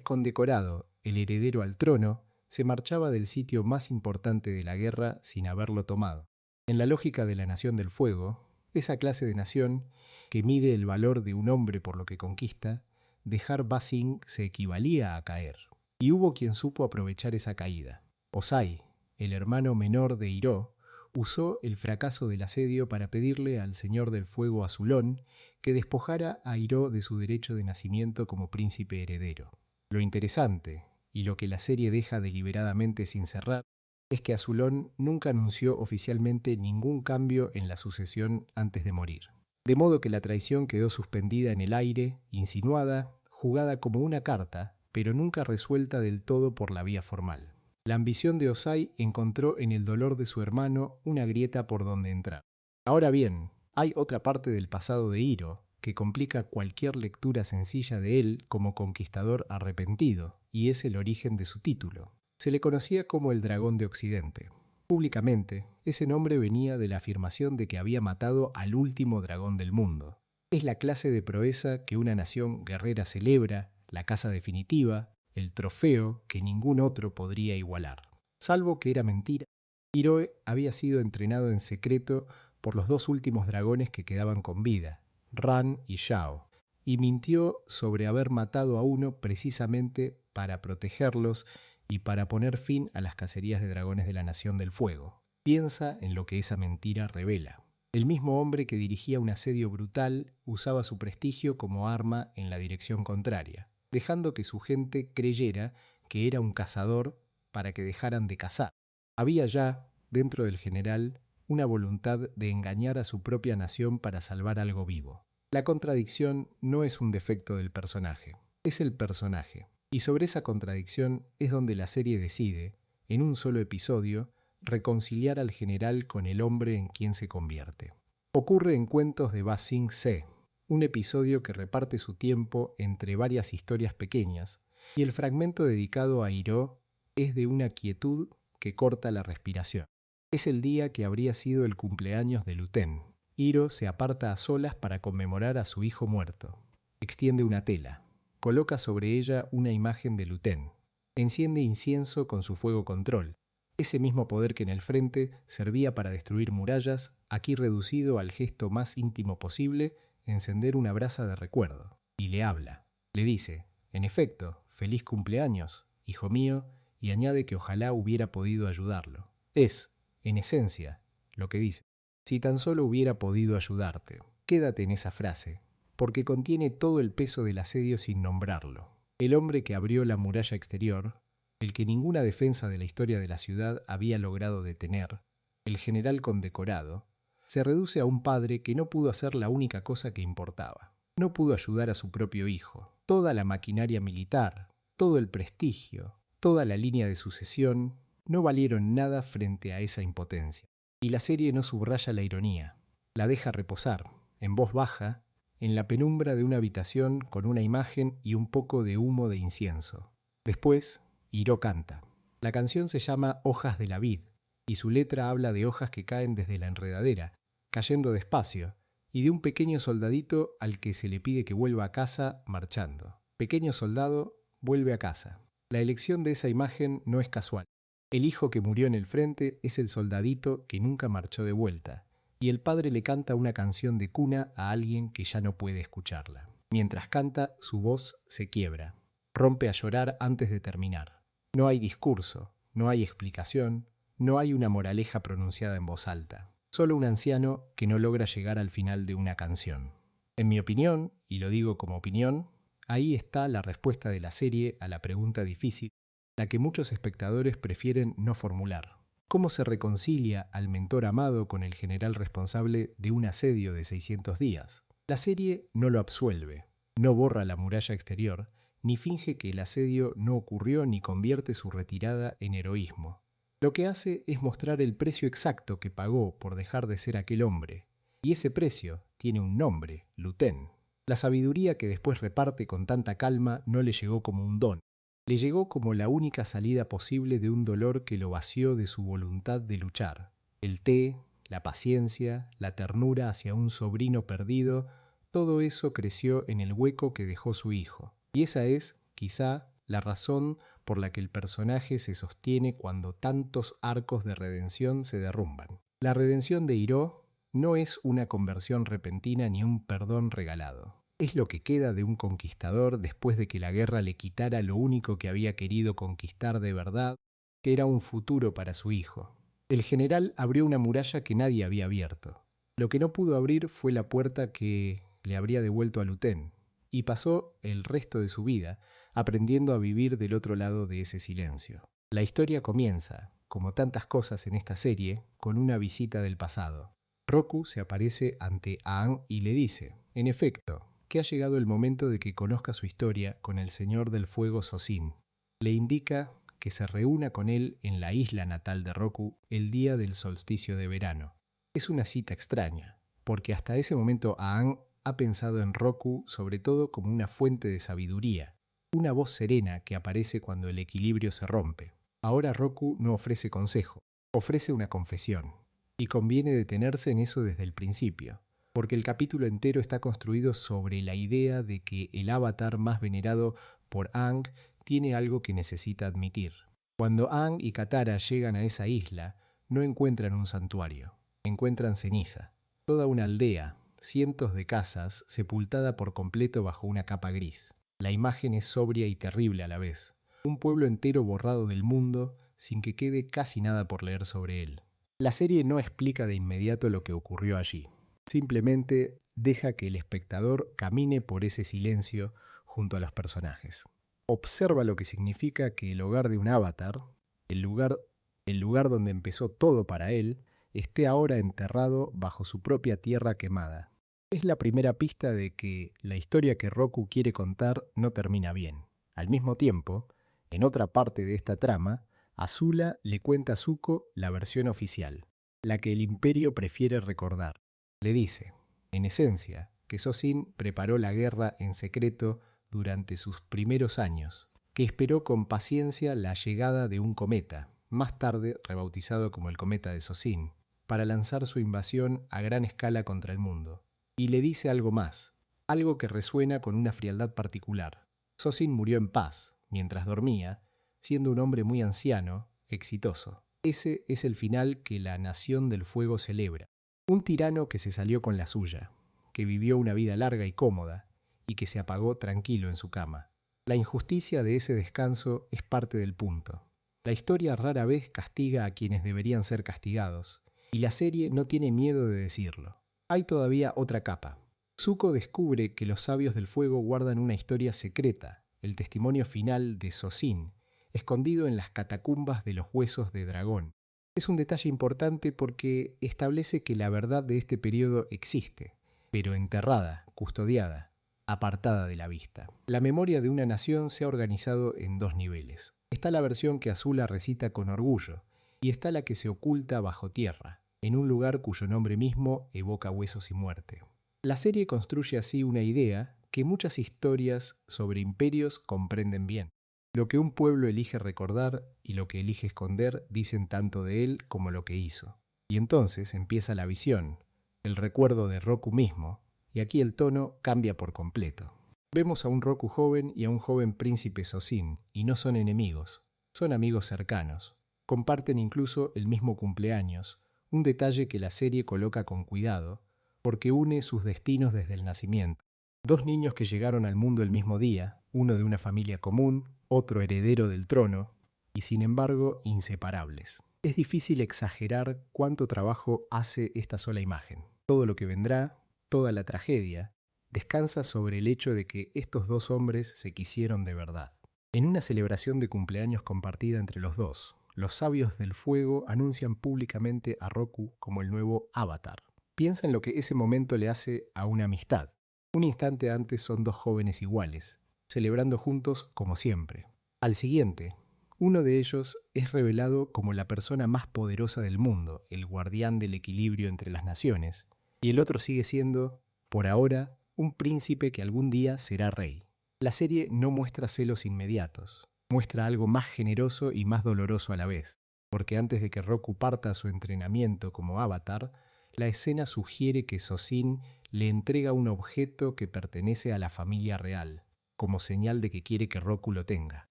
condecorado, el heredero al trono, se marchaba del sitio más importante de la guerra sin haberlo tomado. En la lógica de la Nación del Fuego, esa clase de nación, que mide el valor de un hombre por lo que conquista, dejar Ba Sing se equivalía a caer. Y hubo quien supo aprovechar esa caída. Ozai, el hermano menor de Iroh, usó el fracaso del asedio para pedirle al Señor del Fuego Azulón que despojara a Iroh de su derecho de nacimiento como príncipe heredero. Lo interesante, y lo que la serie deja deliberadamente sin cerrar, es que Azulón nunca anunció oficialmente ningún cambio en la sucesión antes de morir. De modo que la traición quedó suspendida en el aire, insinuada, jugada como una carta, pero nunca resuelta del todo por la vía formal. La ambición de Ozai encontró en el dolor de su hermano una grieta por donde entrar. Ahora bien, hay otra parte del pasado de Iroh que complica cualquier lectura sencilla de él como conquistador arrepentido, y es el origen de su título. Se le conocía como el Dragón de Occidente. Públicamente, ese nombre venía de la afirmación de que había matado al último dragón del mundo. Es la clase de proeza que una nación guerrera celebra, la caza definitiva, el trofeo que ningún otro podría igualar. Salvo que era mentira, Iroh había sido entrenado en secreto por los dos últimos dragones que quedaban con vida, Ran y Shao. y mintió sobre haber matado a uno precisamente para protegerlos y para poner fin a las cacerías de dragones de la Nación del Fuego. Piensa en lo que esa mentira revela. El mismo hombre que dirigía un asedio brutal usaba su prestigio como arma en la dirección contraria, dejando que su gente creyera que era un cazador para que dejaran de cazar. Había ya, dentro del general, una voluntad de engañar a su propia nación para salvar algo vivo. La contradicción no es un defecto del personaje, es el personaje. Y sobre esa contradicción es donde la serie decide, en un solo episodio, reconciliar al general con el hombre en quien se convierte. Ocurre en Cuentos de Ba Sing Se, un episodio que reparte su tiempo entre varias historias pequeñas, y el fragmento dedicado a Iroh es de una quietud que corta la respiración. Es el día que habría sido el cumpleaños de Lu Ten. Iroh se aparta a solas para conmemorar a su hijo muerto. Extiende una tela. Coloca sobre ella una imagen de Lu Ten. Enciende incienso con su fuego control. Ese mismo poder que en el frente servía para destruir murallas, aquí reducido al gesto más íntimo posible, encender una brasa de recuerdo. Y le habla. Le dice, en efecto, feliz cumpleaños, hijo mío, y añade que ojalá hubiera podido ayudarlo. Es, en esencia, lo que dice. Si tan solo hubiera podido ayudarte. Quédate en esa frase, porque contiene todo el peso del asedio sin nombrarlo. El hombre que abrió la muralla exterior, el que ninguna defensa de la historia de la ciudad había logrado detener, el general condecorado, se reduce a un padre que no pudo hacer la única cosa que importaba. No pudo ayudar a su propio hijo. Toda la maquinaria militar, todo el prestigio, toda la línea de sucesión, no valieron nada frente a esa impotencia. Y la serie no subraya la ironía. La deja reposar, en voz baja, en la penumbra de una habitación con una imagen y un poco de humo de incienso. Después, Iroh canta. La canción se llama Hojas de la vid, y su letra habla de hojas que caen desde la enredadera, cayendo despacio, y de un pequeño soldadito al que se le pide que vuelva a casa marchando. Pequeño soldado, vuelve a casa. La elección de esa imagen no es casual. El hijo que murió en el frente es el soldadito que nunca marchó de vuelta, y el padre le canta una canción de cuna a alguien que ya no puede escucharla. Mientras canta, su voz se quiebra. Rompe a llorar antes de terminar. No hay discurso, no hay explicación, no hay una moraleja pronunciada en voz alta. Solo un anciano que no logra llegar al final de una canción. En mi opinión, y lo digo como opinión, ahí está la respuesta de la serie a la pregunta difícil, la que muchos espectadores prefieren no formular. ¿Cómo se reconcilia al mentor amado con el general responsable de un asedio de 600 días? La serie no lo absuelve, no borra la muralla exterior, ni finge que el asedio no ocurrió ni convierte su retirada en heroísmo. Lo que hace es mostrar el precio exacto que pagó por dejar de ser aquel hombre, y ese precio tiene un nombre, Lu Ten. La sabiduría que después reparte con tanta calma no le llegó como un don, le llegó como la única salida posible de un dolor que lo vació de su voluntad de luchar. El té, la paciencia, la ternura hacia un sobrino perdido, todo eso creció en el hueco que dejó su hijo. Y esa es, quizá, la razón por la que el personaje se sostiene cuando tantos arcos de redención se derrumban. La redención de Iroh no es una conversión repentina ni un perdón regalado. Es lo que queda de un conquistador después de que la guerra le quitara lo único que había querido conquistar de verdad, que era un futuro para su hijo. El general abrió una muralla que nadie había abierto. Lo que no pudo abrir fue la puerta que le habría devuelto a Lu Ten, y pasó el resto de su vida aprendiendo a vivir del otro lado de ese silencio. La historia comienza, como tantas cosas en esta serie, con una visita del pasado. Roku se aparece ante Aang y le dice, en efecto, que ha llegado el momento de que conozca su historia con el Señor del Fuego Sozin. Le indica que se reúna con él en la isla natal de Roku el día del solsticio de verano. Es una cita extraña, porque hasta ese momento Aang ha pensado en Roku sobre todo como una fuente de sabiduría, una voz serena que aparece cuando el equilibrio se rompe. Ahora Roku no ofrece consejo, ofrece una confesión, y conviene detenerse en eso desde el principio, porque el capítulo entero está construido sobre la idea de que el avatar más venerado por Aang tiene algo que necesita admitir. Cuando Aang y Katara llegan a esa isla, no encuentran un santuario, encuentran ceniza. Toda una aldea, cientos de casas, sepultada por completo bajo una capa gris. La imagen es sobria y terrible a la vez. Un pueblo entero borrado del mundo, sin que quede casi nada por leer sobre él. La serie no explica de inmediato lo que ocurrió allí. Simplemente deja que el espectador camine por ese silencio junto a los personajes. Observa lo que significa que el hogar de un avatar, el lugar donde empezó todo para él, esté ahora enterrado bajo su propia tierra quemada. Es la primera pista de que la historia que Roku quiere contar no termina bien. Al mismo tiempo, en otra parte de esta trama, Azula le cuenta a Zuko la versión oficial, la que el Imperio prefiere recordar. Le dice, en esencia, que Sozin preparó la guerra en secreto durante sus primeros años, que esperó con paciencia la llegada de un cometa, más tarde rebautizado como el cometa de Sozin, para lanzar su invasión a gran escala contra el mundo. Y le dice algo más, algo que resuena con una frialdad particular. Sozin murió en paz, mientras dormía, siendo un hombre muy anciano, exitoso. Ese es el final que la Nación del Fuego celebra. Un tirano que se salió con la suya, que vivió una vida larga y cómoda, y que se apagó tranquilo en su cama. La injusticia de ese descanso es parte del punto. La historia rara vez castiga a quienes deberían ser castigados, y la serie no tiene miedo de decirlo. Hay todavía otra capa. Zuko descubre que los sabios del fuego guardan una historia secreta, el testimonio final de Sozin, escondido en las catacumbas de los huesos de dragón. Es un detalle importante porque establece que la verdad de este periodo existe, pero enterrada, custodiada, apartada de la vista. La memoria de una nación se ha organizado en dos niveles. Está la versión que Azula recita con orgullo, y está la que se oculta bajo tierra, en un lugar cuyo nombre mismo evoca huesos y muerte. La serie construye así una idea que muchas historias sobre imperios comprenden bien. Lo que un pueblo elige recordar y lo que elige esconder dicen tanto de él como lo que hizo. Y entonces empieza la visión, el recuerdo de Roku mismo, y aquí el tono cambia por completo. Vemos a un Roku joven y a un joven príncipe Sozin, y no son enemigos, son amigos cercanos. Comparten incluso el mismo cumpleaños, un detalle que la serie coloca con cuidado, porque une sus destinos desde el nacimiento. Dos niños que llegaron al mundo el mismo día, uno de una familia común, otro heredero del trono, y sin embargo inseparables. Es difícil exagerar cuánto trabajo hace esta sola imagen. Todo lo que vendrá, toda la tragedia, descansa sobre el hecho de que estos dos hombres se quisieron de verdad. En una celebración de cumpleaños compartida entre los dos, los sabios del fuego anuncian públicamente a Roku como el nuevo Avatar. Piensa en lo que ese momento le hace a una amistad. Un instante antes son dos jóvenes iguales, celebrando juntos como siempre. Al siguiente, uno de ellos es revelado como la persona más poderosa del mundo, el guardián del equilibrio entre las naciones, y el otro sigue siendo, por ahora, un príncipe que algún día será rey. La serie no muestra celos inmediatos, muestra algo más generoso y más doloroso a la vez, porque antes de que Roku parta a su entrenamiento como avatar, la escena sugiere que Sozin le entrega un objeto que pertenece a la familia real, como señal de que quiere que Roku lo tenga.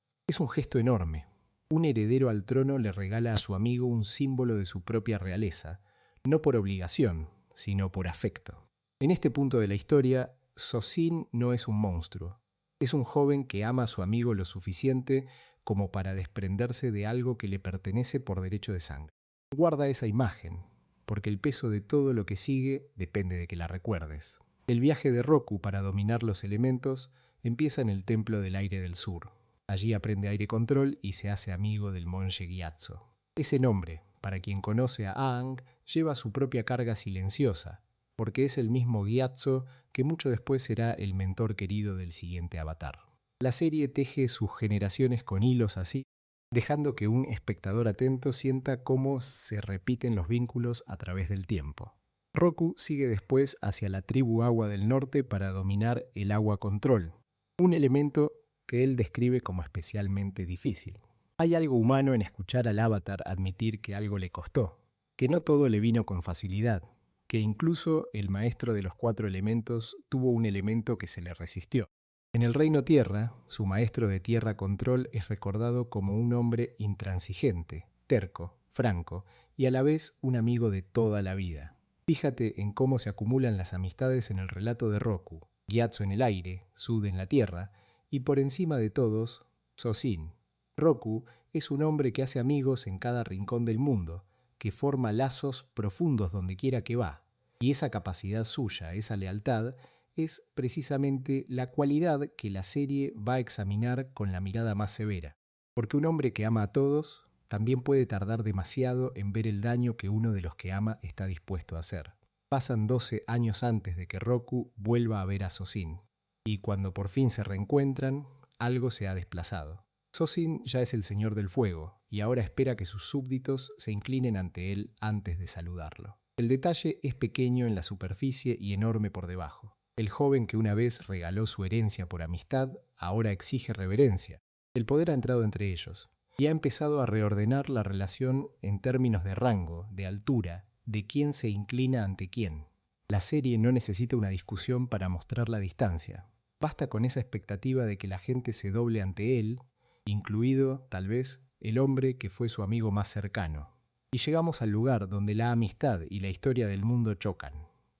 Es un gesto enorme. Un heredero al trono le regala a su amigo un símbolo de su propia realeza, no por obligación, sino por afecto. En este punto de la historia, Sozin no es un monstruo. Es un joven que ama a su amigo lo suficiente como para desprenderse de algo que le pertenece por derecho de sangre. Guarda esa imagen, porque el peso de todo lo que sigue depende de que la recuerdes. El viaje de Roku para dominar los elementos empieza en el Templo del Aire del Sur. Allí aprende aire control y se hace amigo del monje Gyatso. Ese nombre, para quien conoce a Aang, lleva su propia carga silenciosa, porque es el mismo Gyatso que mucho después será el mentor querido del siguiente avatar. La serie teje sus generaciones con hilos así, dejando que un espectador atento sienta cómo se repiten los vínculos a través del tiempo. Roku sigue después hacia la tribu Agua del Norte para dominar el agua control, un elemento que él describe como especialmente difícil. Hay algo humano en escuchar al avatar admitir que algo le costó, que no todo le vino con facilidad, que incluso el maestro de los 4 elementos tuvo un elemento que se le resistió. En el Reino Tierra, su maestro de Tierra Control es recordado como un hombre intransigente, terco, franco y a la vez un amigo de toda la vida. Fíjate en cómo se acumulan las amistades en el relato de Roku, Gyatso en el aire, Sud en la tierra, y por encima de todos, Sozin. Roku es un hombre que hace amigos en cada rincón del mundo, que forma lazos profundos donde quiera que va. Y esa capacidad suya, esa lealtad, es precisamente la cualidad que la serie va a examinar con la mirada más severa. Porque un hombre que ama a todos también puede tardar demasiado en ver el daño que uno de los que ama está dispuesto a hacer. Pasan 12 años antes de que Roku vuelva a ver a Sozin. Y cuando por fin se reencuentran, algo se ha desplazado. Sozin ya es el señor del fuego y ahora espera que sus súbditos se inclinen ante él antes de saludarlo. El detalle es pequeño en la superficie y enorme por debajo. El joven que una vez regaló su herencia por amistad ahora exige reverencia. El poder ha entrado entre ellos y ha empezado a reordenar la relación en términos de rango, de altura, de quién se inclina ante quién. La serie no necesita una discusión para mostrar la distancia. Basta con esa expectativa de que la gente se doble ante él, incluido, tal vez, el hombre que fue su amigo más cercano. Y llegamos al lugar donde la amistad y la historia del mundo chocan.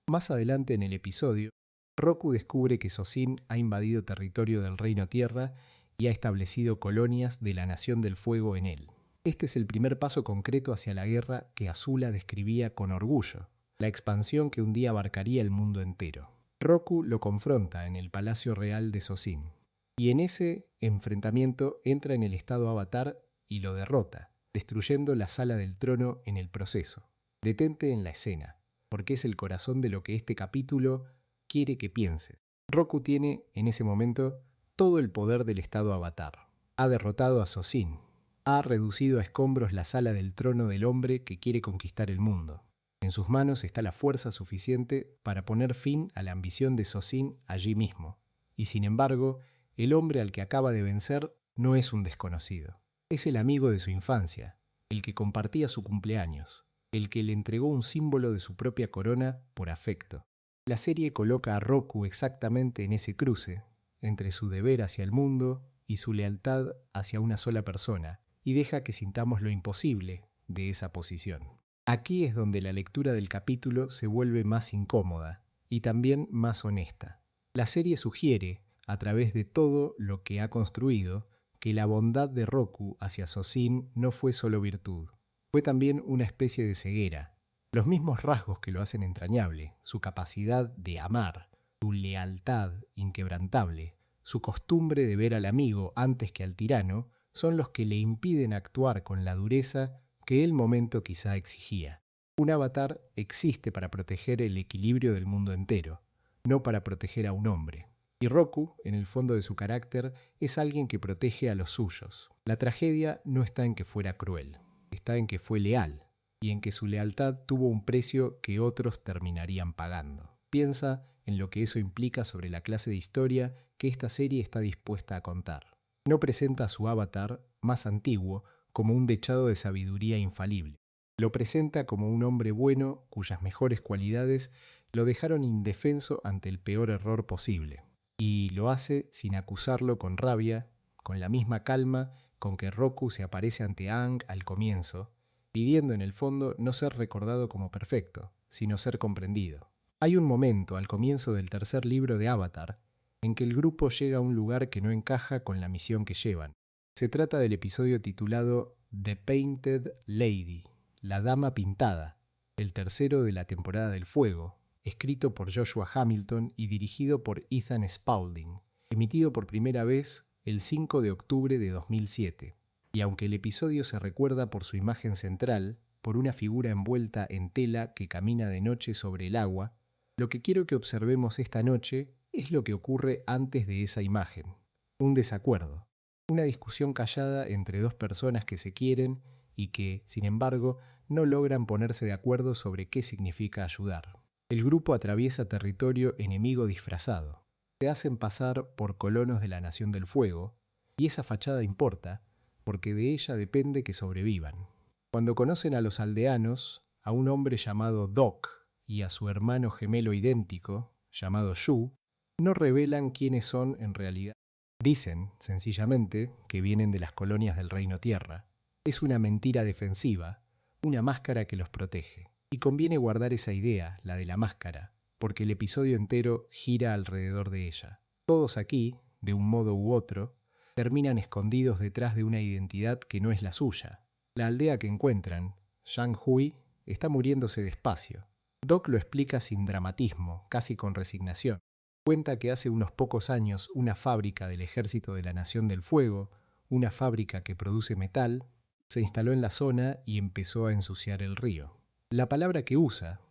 Más adelante en el episodio, Roku descubre que Sozin ha invadido territorio del Reino Tierra y ha establecido colonias de la Nación del Fuego en él. Este es el primer paso concreto hacia la guerra que Azula describía con orgullo, la expansión que un día abarcaría el mundo entero. Roku lo confronta en el Palacio Real de Sozin, y en ese enfrentamiento entra en el estado Avatar y lo derrota, destruyendo la Sala del Trono en el proceso. Detente en la escena, porque es el corazón de lo que este capítulo quiere que pienses. Roku tiene, en ese momento, todo el poder del estado Avatar. Ha derrotado a Sozin. Ha reducido a escombros la Sala del Trono del hombre que quiere conquistar el mundo. En sus manos está la fuerza suficiente para poner fin a la ambición de Sozin allí mismo. Y sin embargo, el hombre al que acaba de vencer no es un desconocido. Es el amigo de su infancia, el que compartía su cumpleaños, el que le entregó un símbolo de su propia corona por afecto. La serie coloca a Roku exactamente en ese cruce, entre su deber hacia el mundo y su lealtad hacia una sola persona, y deja que sintamos lo imposible de esa posición. Aquí es donde la lectura del capítulo se vuelve más incómoda y también más honesta. La serie sugiere, a través de todo lo que ha construido, que la bondad de Roku hacia Sozin no fue solo virtud, fue también una especie de ceguera. Los mismos rasgos que lo hacen entrañable, su capacidad de amar, su lealtad inquebrantable, su costumbre de ver al amigo antes que al tirano, son los que le impiden actuar con la dureza que el momento quizá exigía. Un avatar existe para proteger el equilibrio del mundo entero, no para proteger a un hombre. Y Roku, en el fondo de su carácter, es alguien que protege a los suyos. La tragedia no está en que fuera cruel, está en que fue leal, y en que su lealtad tuvo un precio que otros terminarían pagando. Piensa en lo que eso implica sobre la clase de historia que esta serie está dispuesta a contar. No presenta a su avatar, más antiguo, como un dechado de sabiduría infalible. Lo presenta como un hombre bueno cuyas mejores cualidades lo dejaron indefenso ante el peor error posible. Y lo hace sin acusarlo con rabia, con la misma calma con que Roku se aparece ante Aang al comienzo, pidiendo en el fondo no ser recordado como perfecto, sino ser comprendido. Hay un momento al comienzo del tercer libro de Avatar en que el grupo llega a un lugar que no encaja con la misión que llevan. Se trata del episodio titulado The Painted Lady, la Dama Pintada, el tercero de la temporada del Fuego, escrito por Joshua Hamilton y dirigido por Ethan Spaulding, emitido por primera vez el 5 de octubre de 2007. Y aunque el episodio se recuerda por su imagen central, por una figura envuelta en tela que camina de noche sobre el agua, lo que quiero que observemos esta noche es lo que ocurre antes de esa imagen. Un desacuerdo, una discusión callada entre dos personas que se quieren y que, sin embargo, no logran ponerse de acuerdo sobre qué significa ayudar. El grupo atraviesa territorio enemigo disfrazado. Se hacen pasar por colonos de la Nación del Fuego, y esa fachada importa, porque de ella depende que sobrevivan. Cuando conocen a los aldeanos, a un hombre llamado Doc y a su hermano gemelo idéntico, llamado Shu, no revelan quiénes son en realidad. Dicen, sencillamente, que vienen de las colonias del Reino Tierra. Es una mentira defensiva, una máscara que los protege. Y conviene guardar esa idea, la de la máscara, porque el episodio entero gira alrededor de ella. Todos aquí, de un modo u otro, terminan escondidos detrás de una identidad que no es la suya. La aldea que encuentran, Shang-Hui, está muriéndose despacio. Doc lo explica sin dramatismo, casi con resignación. Cuenta que hace unos pocos años una fábrica del Ejército de la Nación del Fuego, una fábrica que produce metal, se instaló en la zona y empezó a ensuciar el río. La palabra que usa,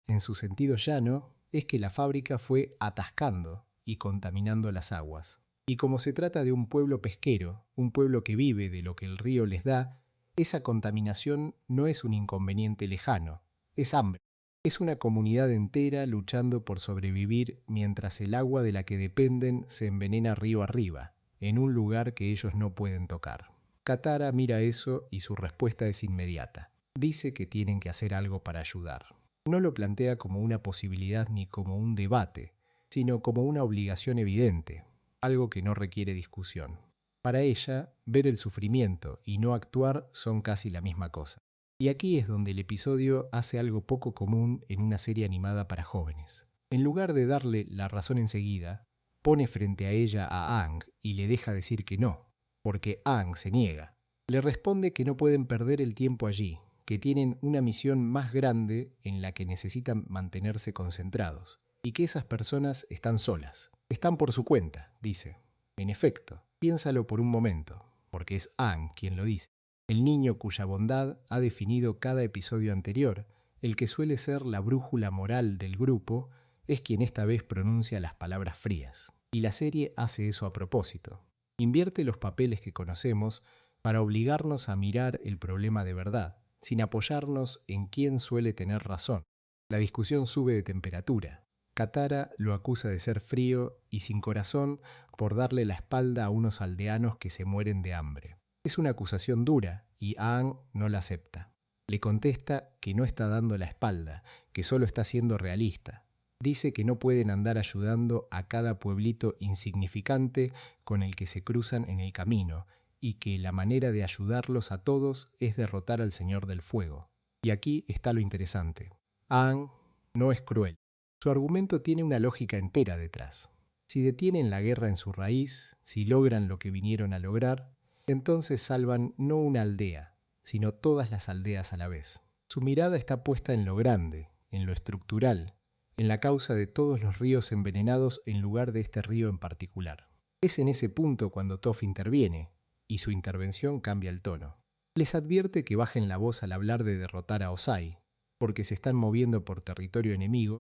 en su sentido llano, es que la fábrica fue atascando y contaminando las aguas. Y como se trata de un pueblo pesquero, un pueblo que vive de lo que el río les da, esa contaminación no es un inconveniente lejano, es hambre. Es una comunidad entera luchando por sobrevivir mientras el agua de la que dependen se envenena río arriba, en un lugar que ellos no pueden tocar. Katara mira eso y su respuesta es inmediata. Dice que tienen que hacer algo para ayudar. No lo plantea como una posibilidad ni como un debate, sino como una obligación evidente, algo que no requiere discusión. Para ella, ver el sufrimiento y no actuar son casi la misma cosa. Y aquí es donde el episodio hace algo poco común en una serie animada para jóvenes. En lugar de darle la razón enseguida, pone frente a ella a Aang y le deja decir que no, porque Aang se niega. Le responde que no pueden perder el tiempo allí, que tienen una misión más grande en la que necesitan mantenerse concentrados, y que esas personas están solas. Están por su cuenta, dice. En efecto, piénsalo por un momento, porque es Aang quien lo dice. El niño cuya bondad ha definido cada episodio anterior, el que suele ser la brújula moral del grupo, es quien esta vez pronuncia las palabras frías. Y la serie hace eso a propósito. Invierte los papeles que conocemos para obligarnos a mirar el problema de verdad, sin apoyarnos en quién suele tener razón. La discusión sube de temperatura. Katara lo acusa de ser frío y sin corazón por darle la espalda a unos aldeanos que se mueren de hambre. Es una acusación dura y Aang no la acepta. Le contesta que no está dando la espalda, que solo está siendo realista. Dice que no pueden andar ayudando a cada pueblito insignificante con el que se cruzan en el camino, y que la manera de ayudarlos a todos es derrotar al Señor del Fuego. Y aquí está lo interesante. Aang no es cruel. Su argumento tiene una lógica entera detrás. Si detienen la guerra en su raíz, si logran lo que vinieron a lograr, entonces salvan no una aldea, sino todas las aldeas a la vez. Su mirada está puesta en lo grande, en lo estructural, en la causa de todos los ríos envenenados en lugar de este río en particular. Es en ese punto cuando Toph interviene, y su intervención cambia el tono. Les advierte que bajen la voz al hablar de derrotar a Ozai, porque se están moviendo por territorio enemigo,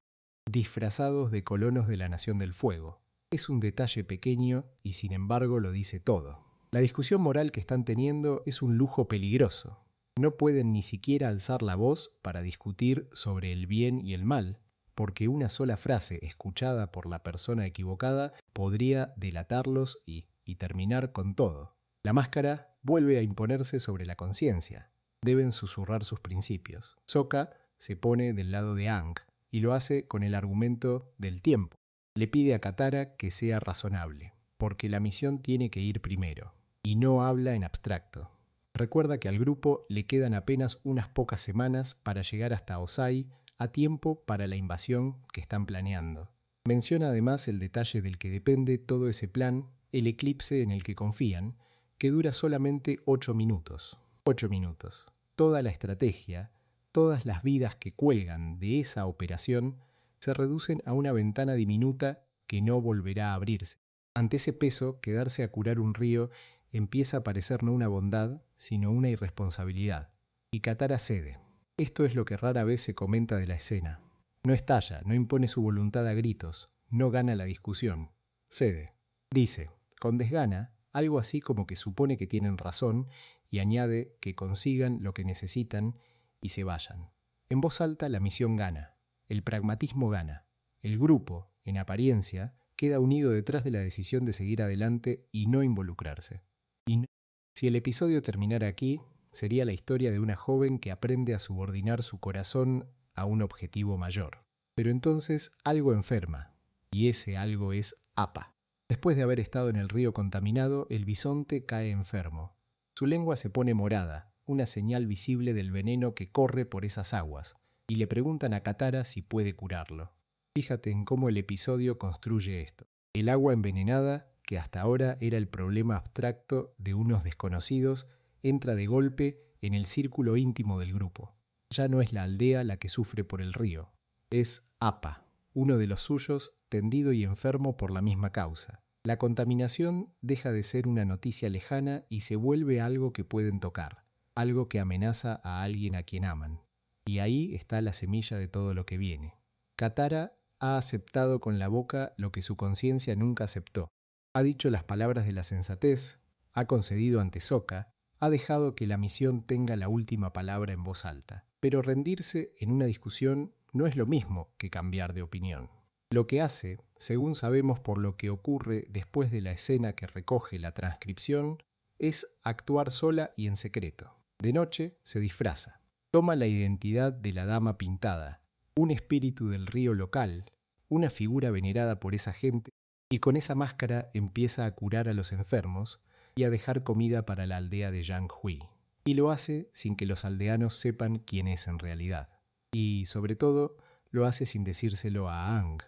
disfrazados de colonos de la Nación del Fuego. Es un detalle pequeño y sin embargo lo dice todo. La discusión moral que están teniendo es un lujo peligroso. No pueden ni siquiera alzar la voz para discutir sobre el bien y el mal, porque una sola frase escuchada por la persona equivocada podría delatarlos y terminar con todo. La máscara vuelve a imponerse sobre la conciencia. Deben susurrar sus principios. Sokka se pone del lado de Aang y lo hace con el argumento del tiempo. Le pide a Katara que sea razonable, porque la misión tiene que ir primero, y no habla en abstracto. Recuerda que al grupo le quedan apenas unas pocas semanas para llegar hasta Ozai a tiempo para la invasión que están planeando. Menciona además el detalle del que depende todo ese plan, el eclipse en el que confían, que dura solamente 8 minutos. 8 minutos. Toda la estrategia, todas las vidas que cuelgan de esa operación se reducen a una ventana diminuta que no volverá a abrirse. Ante ese peso, quedarse a curar un río empieza a parecer no una bondad, sino una irresponsabilidad. Y Katara cede. Esto es lo que rara vez se comenta de la escena. No estalla, no impone su voluntad a gritos, no gana la discusión. Cede. Dice, con desgana, algo así como que supone que tienen razón y añade que consigan lo que necesitan y se vayan. En voz alta la misión gana, el pragmatismo gana. El grupo, en apariencia, queda unido detrás de la decisión de seguir adelante y no involucrarse. Si el episodio terminara aquí, sería la historia de una joven que aprende a subordinar su corazón a un objetivo mayor. Pero entonces algo enferma, y ese algo es Appa. Después de haber estado en el río contaminado, el bisonte cae enfermo. Su lengua se pone morada, una señal visible del veneno que corre por esas aguas, y le preguntan a Katara si puede curarlo. Fíjate en cómo el episodio construye esto. El agua envenenada, que hasta ahora era el problema abstracto de unos desconocidos, entra de golpe en el círculo íntimo del grupo. Ya no es la aldea la que sufre por el río, es Appa, uno de los suyos tendido y enfermo por la misma causa. La contaminación deja de ser una noticia lejana y se vuelve algo que pueden tocar, algo que amenaza a alguien a quien aman. Y ahí está la semilla de todo lo que viene. Katara ha aceptado con la boca lo que su conciencia nunca aceptó. Ha dicho las palabras de la sensatez, ha concedido ante Sokka, ha dejado que la misión tenga la última palabra en voz alta. Pero rendirse en una discusión no es lo mismo que cambiar de opinión. Lo que hace, según sabemos por lo que ocurre después de la escena que recoge la transcripción, es actuar sola y en secreto. De noche se disfraza. Toma la identidad de la dama pintada, un espíritu del río local, una figura venerada por esa gente, y con esa máscara empieza a curar a los enfermos y a dejar comida para la aldea de Yang Hui. Y lo hace sin que los aldeanos sepan quién es en realidad. Y, sobre todo, lo hace sin decírselo a Aang,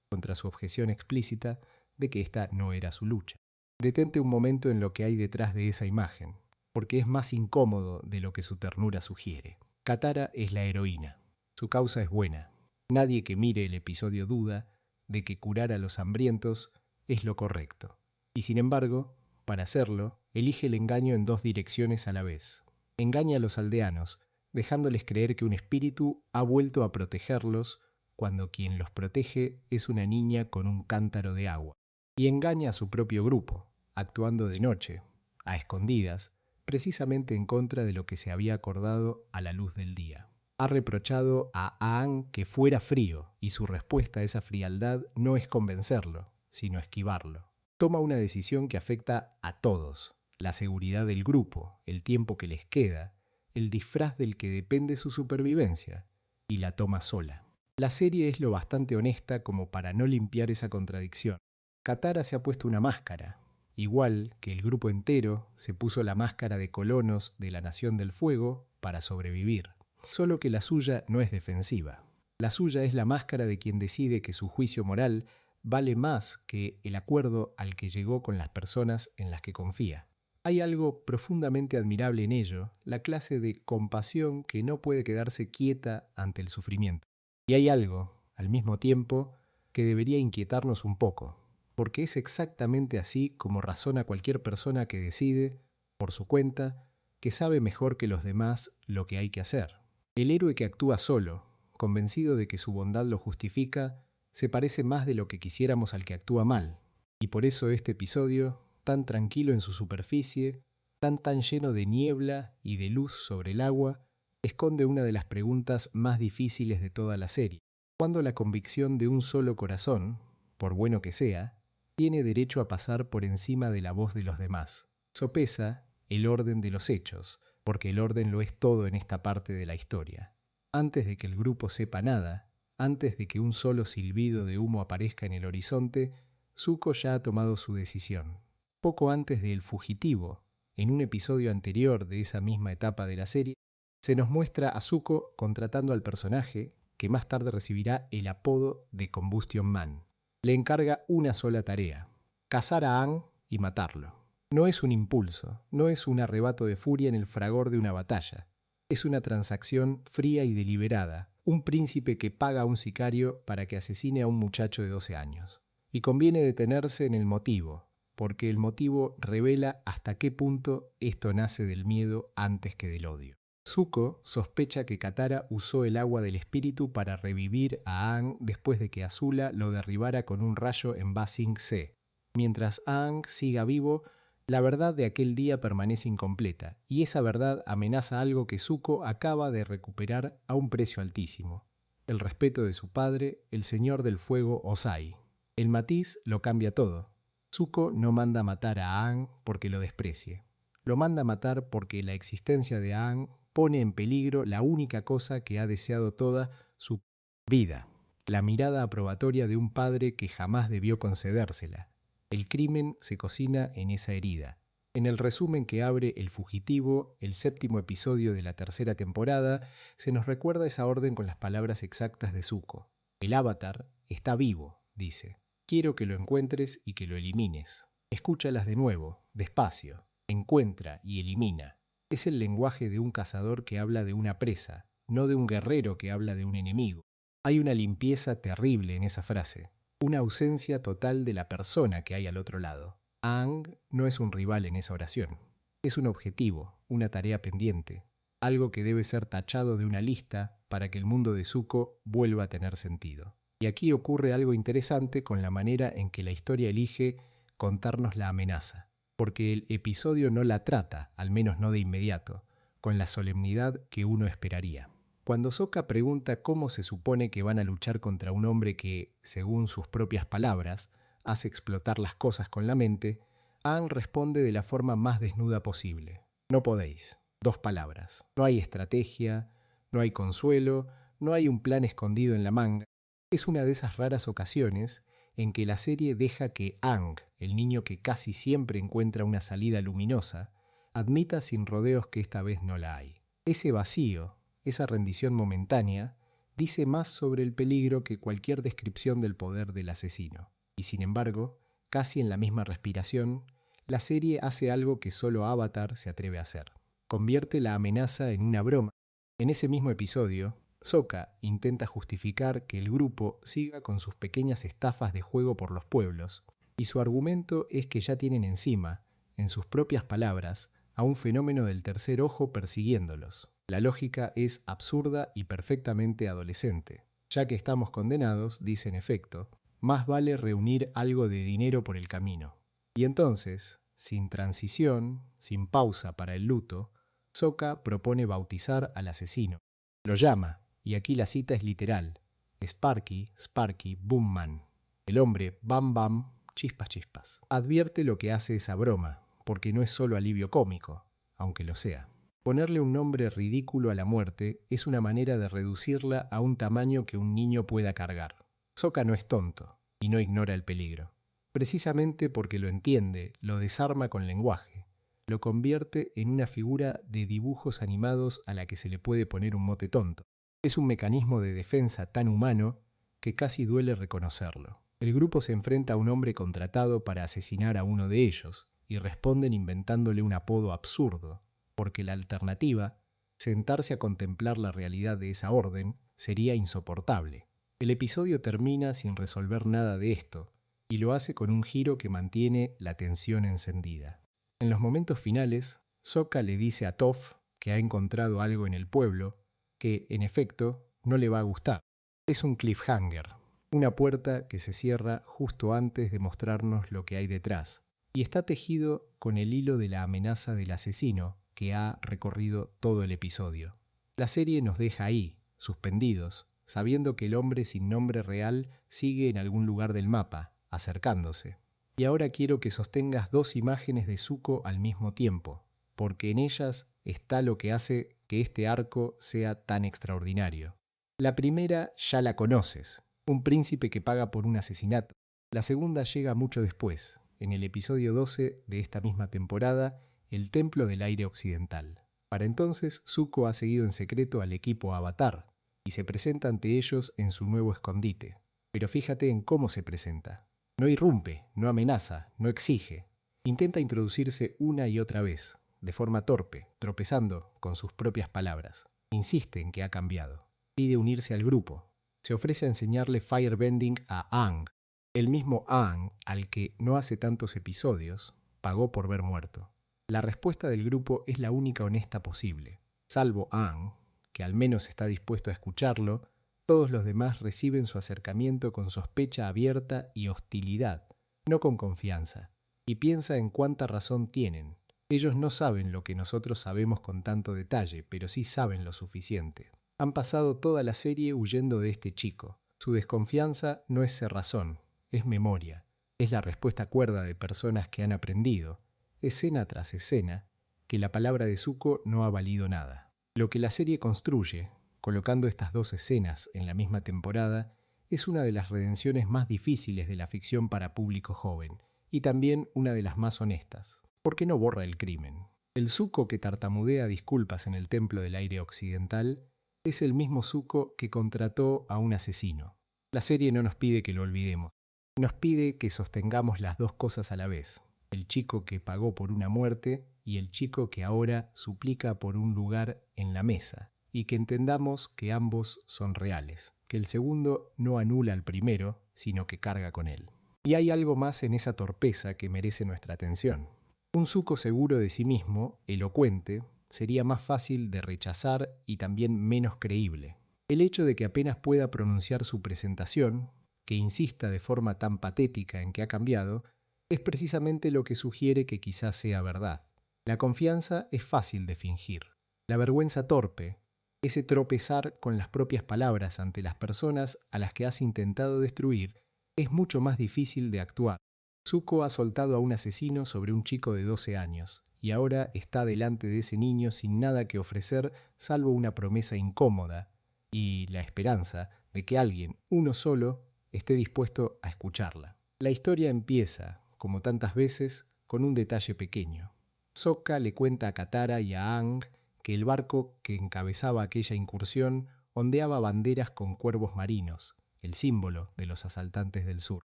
contra su objeción explícita de que esta no era su lucha. Detente un momento en lo que hay detrás de esa imagen, porque es más incómodo de lo que su ternura sugiere. Katara es la heroína. Su causa es buena. Nadie que mire el episodio duda de que curar a los hambrientos es lo correcto. Y sin embargo, para hacerlo, elige el engaño en dos direcciones a la vez. Engaña a los aldeanos, dejándoles creer que un espíritu ha vuelto a protegerlos cuando quien los protege es una niña con un cántaro de agua. Y engaña a su propio grupo, actuando de noche, a escondidas, precisamente en contra de lo que se había acordado a la luz del día. Ha reprochado a Aang que fuera frío, y su respuesta a esa frialdad no es convencerlo, sino esquivarlo. Toma una decisión que afecta a todos: la seguridad del grupo, el tiempo que les queda, el disfraz del que depende su supervivencia, y la toma sola. La serie es lo bastante honesta como para no limpiar esa contradicción. Katara se ha puesto una máscara, igual que el grupo entero se puso la máscara de colonos de la Nación del Fuego para sobrevivir. Solo que la suya no es defensiva. La suya es la máscara de quien decide que su juicio moral vale más que el acuerdo al que llegó con las personas en las que confía. Hay algo profundamente admirable en ello, la clase de compasión que no puede quedarse quieta ante el sufrimiento. Y hay algo, al mismo tiempo, que debería inquietarnos un poco, porque es exactamente así como razona cualquier persona que decide, por su cuenta, que sabe mejor que los demás lo que hay que hacer. El héroe que actúa solo, convencido de que su bondad lo justifica, se parece más de lo que quisiéramos al que actúa mal. Y por eso este episodio, tan tranquilo en su superficie, tan lleno de niebla y de luz sobre el agua, esconde una de las preguntas más difíciles de toda la serie. ¿Cuándo la convicción de un solo corazón, por bueno que sea, tiene derecho a pasar por encima de la voz de los demás? Sopesa el orden de los hechos, porque el orden lo es todo en esta parte de la historia. Antes de que el grupo sepa nada, antes de que un solo silbido de humo aparezca en el horizonte, Zuko ya ha tomado su decisión. Poco antes de El Fugitivo, en un episodio anterior de esa misma etapa de la serie, se nos muestra a Zuko contratando al personaje que más tarde recibirá el apodo de Combustion Man. Le encarga una sola tarea: cazar a Aang y matarlo. No es un impulso, no es un arrebato de furia en el fragor de una batalla. Es una transacción fría y deliberada, un príncipe que paga a un sicario para que asesine a un muchacho de 12 años. Y conviene detenerse en el motivo, porque el motivo revela hasta qué punto esto nace del miedo antes que del odio. Zuko sospecha que Katara usó el agua del espíritu para revivir a Aang después de que Azula lo derribara con un rayo en Ba Sing Se. Mientras Aang siga vivo, la verdad de aquel día permanece incompleta, y esa verdad amenaza algo que Zuko acaba de recuperar a un precio altísimo: el respeto de su padre, el señor del fuego Ozai. El matiz lo cambia todo. Zuko no manda matar a Aang porque lo desprecie. Lo manda matar porque la existencia de Aang pone en peligro la única cosa que ha deseado toda su vida: la mirada aprobatoria de un padre que jamás debió concedérsela. El crimen se cocina en esa herida. En el resumen que abre El Fugitivo, el 7º episodio de la 3ª temporada, se nos recuerda esa orden con las palabras exactas de Zuko. El avatar está vivo, dice. Quiero que lo encuentres y que lo elimines. Escúchalas de nuevo, despacio. Encuentra y elimina. Es el lenguaje de un cazador que habla de una presa, no de un guerrero que habla de un enemigo. Hay una limpieza terrible en esa frase, una ausencia total de la persona que hay al otro lado. Aang no es un rival en esa oración. Es un objetivo, una tarea pendiente, algo que debe ser tachado de una lista para que el mundo de Zuko vuelva a tener sentido. Y aquí ocurre algo interesante con la manera en que la historia elige contarnos la amenaza, porque el episodio no la trata, al menos no de inmediato, con la solemnidad que uno esperaría. Cuando Sokka pregunta cómo se supone que van a luchar contra un hombre que, según sus propias palabras, hace explotar las cosas con la mente, Aang responde de la forma más desnuda posible. No podéis. 2 palabras. No hay estrategia, no hay consuelo, no hay un plan escondido en la manga. Es una de esas raras ocasiones en que la serie deja que Aang, el niño que casi siempre encuentra una salida luminosa, admita sin rodeos que esta vez no la hay. Ese vacío, esa rendición momentánea, dice más sobre el peligro que cualquier descripción del poder del asesino. Y sin embargo, casi en la misma respiración, la serie hace algo que solo Avatar se atreve a hacer. Convierte la amenaza en una broma. En ese mismo episodio, Sokka intenta justificar que el grupo siga con sus pequeñas estafas de juego por los pueblos, y su argumento es que ya tienen encima, en sus propias palabras, a un fenómeno del tercer ojo persiguiéndolos. La lógica es absurda y perfectamente adolescente. Ya que estamos condenados, dice en efecto, más vale reunir algo de dinero por el camino. Y entonces, sin transición, sin pausa para el luto, Sokka propone bautizar al asesino. Lo llama, y aquí la cita es literal, Sparky, Sparky, Boom Man. El hombre, Bam Bam, chispas chispas. Advierte lo que hace esa broma, porque no es solo alivio cómico, aunque lo sea. Ponerle un nombre ridículo a la muerte es una manera de reducirla a un tamaño que un niño pueda cargar. Sokka no es tonto y no ignora el peligro. Precisamente porque lo entiende, lo desarma con lenguaje. Lo convierte en una figura de dibujos animados a la que se le puede poner un mote tonto. Es un mecanismo de defensa tan humano que casi duele reconocerlo. El grupo se enfrenta a un hombre contratado para asesinar a uno de ellos y responden inventándole un apodo absurdo, porque la alternativa, sentarse a contemplar la realidad de esa orden, sería insoportable. El episodio termina sin resolver nada de esto, y lo hace con un giro que mantiene la tensión encendida. En los momentos finales, Sokka le dice a Toph que ha encontrado algo en el pueblo que, en efecto, no le va a gustar. Es un cliffhanger, una puerta que se cierra justo antes de mostrarnos lo que hay detrás, y está tejido con el hilo de la amenaza del asesino que ha recorrido todo el episodio. La serie nos deja ahí, suspendidos, sabiendo que el hombre sin nombre real sigue en algún lugar del mapa, acercándose. Y ahora quiero que sostengas 2 imágenes de Zuko al mismo tiempo, porque en ellas está lo que hace que este arco sea tan extraordinario. La primera ya la conoces, un príncipe que paga por un asesinato. La segunda llega mucho después, en el episodio 12 de esta misma temporada, el Templo del Aire Occidental. Para entonces, Zuko ha seguido en secreto al equipo Avatar y se presenta ante ellos en su nuevo escondite. Pero fíjate en cómo se presenta. No irrumpe, no amenaza, no exige. Intenta introducirse una y otra vez, de forma torpe, tropezando con sus propias palabras. Insiste en que ha cambiado. Pide unirse al grupo. Se ofrece a enseñarle Firebending a Aang, el mismo Aang al que no hace tantos episodios pagó por ver muerto. La respuesta del grupo es la única honesta posible. Salvo Aang, que al menos está dispuesto a escucharlo, todos los demás reciben su acercamiento con sospecha abierta y hostilidad, no con confianza. Y piensa en cuánta razón tienen. Ellos no saben lo que nosotros sabemos con tanto detalle, pero sí saben lo suficiente. Han pasado toda la serie huyendo de este chico. Su desconfianza no es cerrazón, es memoria. Es la respuesta cuerda de personas que han aprendido, escena tras escena, que la palabra de Zuko no ha valido nada. Lo que la serie construye, colocando estas 2 escenas en la misma temporada, es una de las redenciones más difíciles de la ficción para público joven, y también una de las más honestas. ¿Por qué no borra el crimen? El Zuko que tartamudea disculpas en el Templo del Aire Occidental es el mismo Zuko que contrató a un asesino. La serie no nos pide que lo olvidemos. Nos pide que sostengamos las dos cosas a la vez. El chico que pagó por una muerte y el chico que ahora suplica por un lugar en la mesa. Y que entendamos que ambos son reales. Que el segundo no anula al primero, sino que carga con él. Y hay algo más en esa torpeza que merece nuestra atención. Un Zuko seguro de sí mismo, elocuente, sería más fácil de rechazar y también menos creíble. El hecho de que apenas pueda pronunciar su presentación, que insista de forma tan patética en que ha cambiado, es precisamente lo que sugiere que quizás sea verdad. La confianza es fácil de fingir. La vergüenza torpe, ese tropezar con las propias palabras ante las personas a las que has intentado destruir, es mucho más difícil de actuar. Zuko ha soltado a un asesino sobre un chico de 12 años, y ahora está delante de ese niño sin nada que ofrecer salvo una promesa incómoda y la esperanza de que alguien, uno solo, esté dispuesto a escucharla. La historia empieza, como tantas veces, con un detalle pequeño. Sokka le cuenta a Katara y a Aang que el barco que encabezaba aquella incursión ondeaba banderas con cuervos marinos, el símbolo de los asaltantes del sur.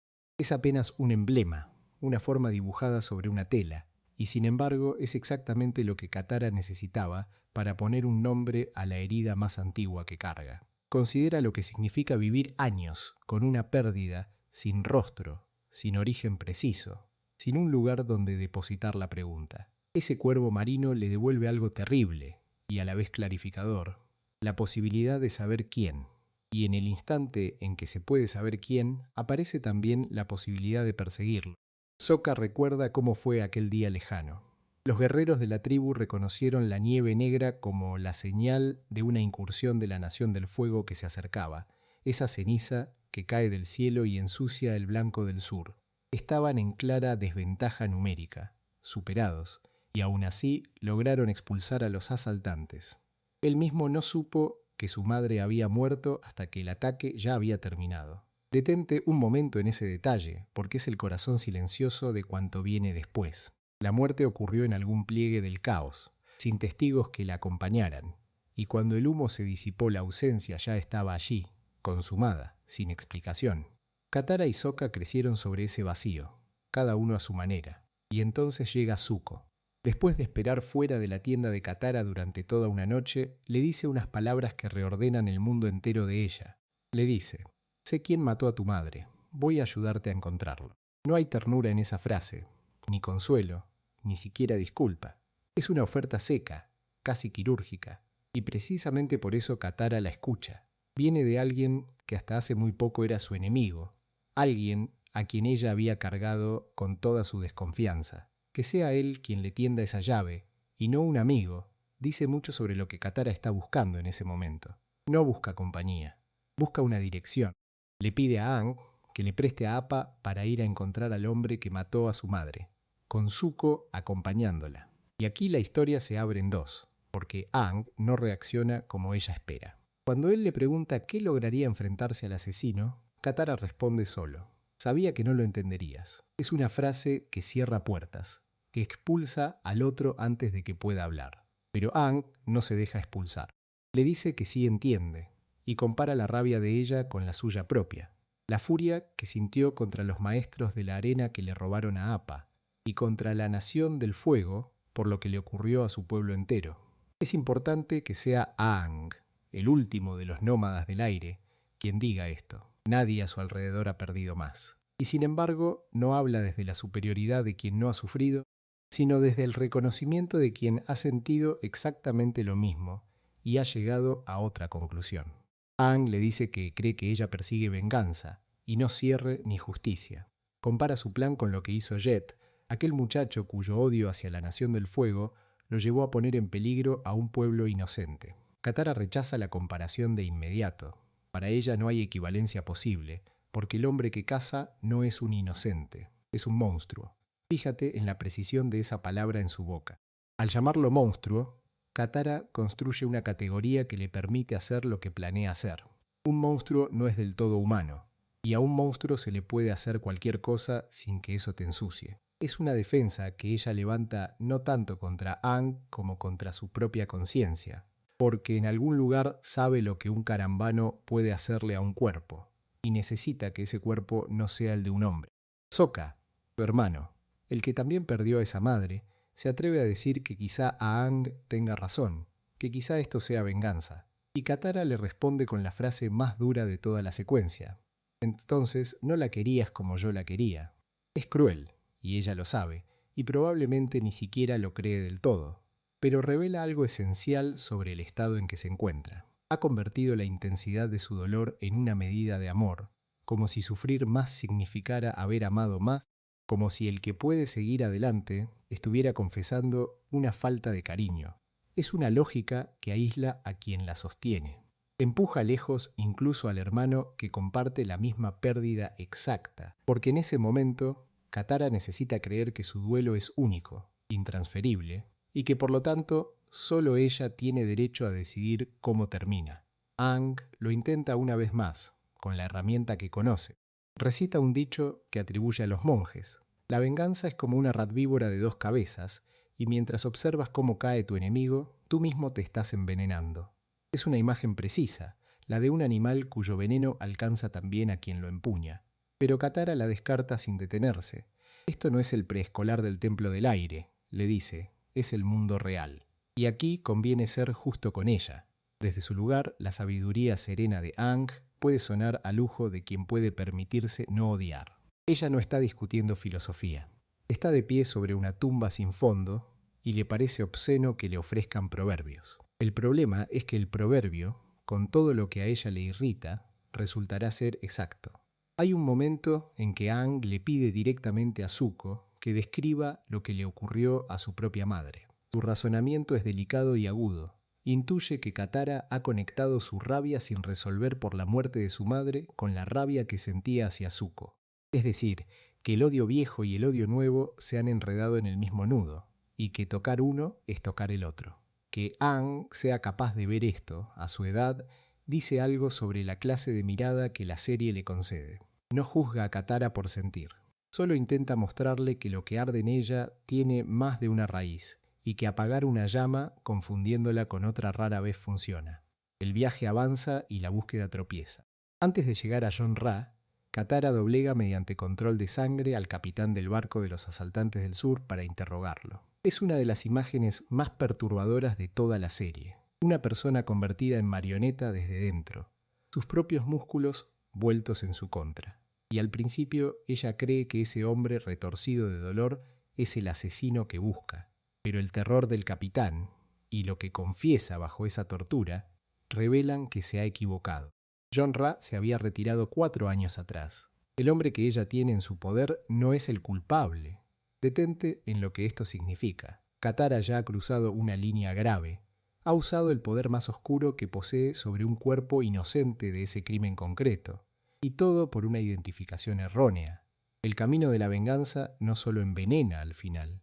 Es apenas un emblema, una forma dibujada sobre una tela, y sin embargo es exactamente lo que Katara necesitaba para poner un nombre a la herida más antigua que carga. Considera lo que significa vivir años con una pérdida sin rostro, sin origen preciso, sin un lugar donde depositar la pregunta. Ese cuervo marino le devuelve algo terrible y a la vez clarificador, la posibilidad de saber quién. Y en el instante en que se puede saber quién, aparece también la posibilidad de perseguirlo. Sokka recuerda cómo fue aquel día lejano. Los guerreros de la tribu reconocieron la nieve negra como la señal de una incursión de la Nación del Fuego que se acercaba, esa ceniza que cae del cielo y ensucia el blanco del sur. Estaban en clara desventaja numérica, superados, y aún así lograron expulsar a los asaltantes. Él mismo no supo que su madre había muerto hasta que el ataque ya había terminado. Detente un momento en ese detalle, porque es el corazón silencioso de cuanto viene después. La muerte ocurrió en algún pliegue del caos, sin testigos que la acompañaran, y cuando el humo se disipó la ausencia ya estaba allí, consumada, sin explicación. Katara y Sokka crecieron sobre ese vacío, cada uno a su manera, y entonces llega Zuko. Después de esperar fuera de la tienda de Katara durante toda una noche, le dice unas palabras que reordenan el mundo entero de ella. Le dice: sé quién mató a tu madre, voy a ayudarte a encontrarlo. No hay ternura en esa frase, ni consuelo, ni siquiera disculpa. Es una oferta seca, casi quirúrgica, y precisamente por eso Katara la escucha. Viene de alguien que hasta hace muy poco era su enemigo, alguien a quien ella había cargado con toda su desconfianza. Que sea él quien le tienda esa llave, y no un amigo, dice mucho sobre lo que Katara está buscando en ese momento. No busca compañía, busca una dirección. Le pide a Aang que le preste a Appa para ir a encontrar al hombre que mató a su madre, con Zuko acompañándola. Y aquí la historia se abre en dos, porque Aang no reacciona como ella espera. Cuando él le pregunta qué lograría enfrentarse al asesino, Katara responde solo: sabía que no lo entenderías. Es una frase que cierra puertas, que expulsa al otro antes de que pueda hablar. Pero Aang no se deja expulsar. Le dice que sí entiende, y compara la rabia de ella con la suya propia, la furia que sintió contra los maestros de la arena que le robaron a Appa, y contra la nación del fuego por lo que le ocurrió a su pueblo entero. Es importante que sea Aang, el último de los nómadas del aire, quien diga esto. Nadie a su alrededor ha perdido más. Y sin embargo, no habla desde la superioridad de quien no ha sufrido, sino desde el reconocimiento de quien ha sentido exactamente lo mismo y ha llegado a otra conclusión. Aang le dice que cree que ella persigue venganza, y no cierre ni justicia. Compara su plan con lo que hizo Jet, aquel muchacho cuyo odio hacia la Nación del Fuego lo llevó a poner en peligro a un pueblo inocente. Katara rechaza la comparación de inmediato. Para ella no hay equivalencia posible, porque el hombre que caza no es un inocente, es un monstruo. Fíjate en la precisión de esa palabra en su boca. Al llamarlo monstruo, Katara construye una categoría que le permite hacer lo que planea hacer. Un monstruo no es del todo humano, y a un monstruo se le puede hacer cualquier cosa sin que eso te ensucie. Es una defensa que ella levanta no tanto contra Aang como contra su propia conciencia, porque en algún lugar sabe lo que un carambano puede hacerle a un cuerpo, y necesita que ese cuerpo no sea el de un hombre. Sokka, su hermano, el que también perdió a esa madre, se atreve a decir que quizá Aang tenga razón, que quizá esto sea venganza, y Katara le responde con la frase más dura de toda la secuencia. Entonces no la querías como yo la quería. Es cruel, y ella lo sabe, y probablemente ni siquiera lo cree del todo, pero revela algo esencial sobre el estado en que se encuentra. Ha convertido la intensidad de su dolor en una medida de amor, como si sufrir más significara haber amado más, como si el que puede seguir adelante estuviera confesando una falta de cariño. Es una lógica que aísla a quien la sostiene. Empuja lejos incluso al hermano que comparte la misma pérdida exacta, porque en ese momento Katara necesita creer que su duelo es único, intransferible, y que por lo tanto solo ella tiene derecho a decidir cómo termina. Aang lo intenta una vez más, con la herramienta que conoce. Recita un dicho que atribuye a los monjes. La venganza es como una radvíbora de dos cabezas, y mientras observas cómo cae tu enemigo, tú mismo te estás envenenando. Es una imagen precisa, la de un animal cuyo veneno alcanza también a quien lo empuña. Pero Katara la descarta sin detenerse. Esto no es el preescolar del Templo del Aire, le dice, es el mundo real. Y aquí conviene ser justo con ella. Desde su lugar, la sabiduría serena de Aang puede sonar a lujo de quien puede permitirse no odiar. Ella no está discutiendo filosofía. Está de pie sobre una tumba sin fondo y le parece obsceno que le ofrezcan proverbios. El problema es que el proverbio, con todo lo que a ella le irrita, resultará ser exacto. Hay un momento en que Aang le pide directamente a Zuko que describa lo que le ocurrió a su propia madre. Su razonamiento es delicado y agudo. Intuye que Katara ha conectado su rabia sin resolver por la muerte de su madre con la rabia que sentía hacia Zuko. Es decir, que el odio viejo y el odio nuevo se han enredado en el mismo nudo, y que tocar uno es tocar el otro. Que Aang sea capaz de ver esto, a su edad, dice algo sobre la clase de mirada que la serie le concede. No juzga a Katara por sentir. Solo intenta mostrarle que lo que arde en ella tiene más de una raíz, y que apagar una llama, confundiéndola con otra, rara vez funciona. El viaje avanza y la búsqueda tropieza. Antes de llegar a Jon Ra, Katara doblega mediante control de sangre al capitán del barco de los asaltantes del sur para interrogarlo. Es una de las imágenes más perturbadoras de toda la serie. Una persona convertida en marioneta desde dentro, sus propios músculos vueltos en su contra. Y al principio ella cree que ese hombre retorcido de dolor es el asesino que busca. Pero el terror del capitán y lo que confiesa bajo esa tortura revelan que se ha equivocado. Jon Ra se había retirado 4 años atrás. El hombre que ella tiene en su poder no es el culpable. Detente en lo que esto significa. Katara ya ha cruzado una línea grave. Ha usado el poder más oscuro que posee sobre un cuerpo inocente de ese crimen concreto. Y todo por una identificación errónea. El camino de la venganza no solo envenena al final,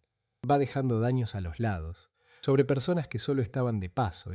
va dejando daños a los lados, sobre personas que solo estaban de paso.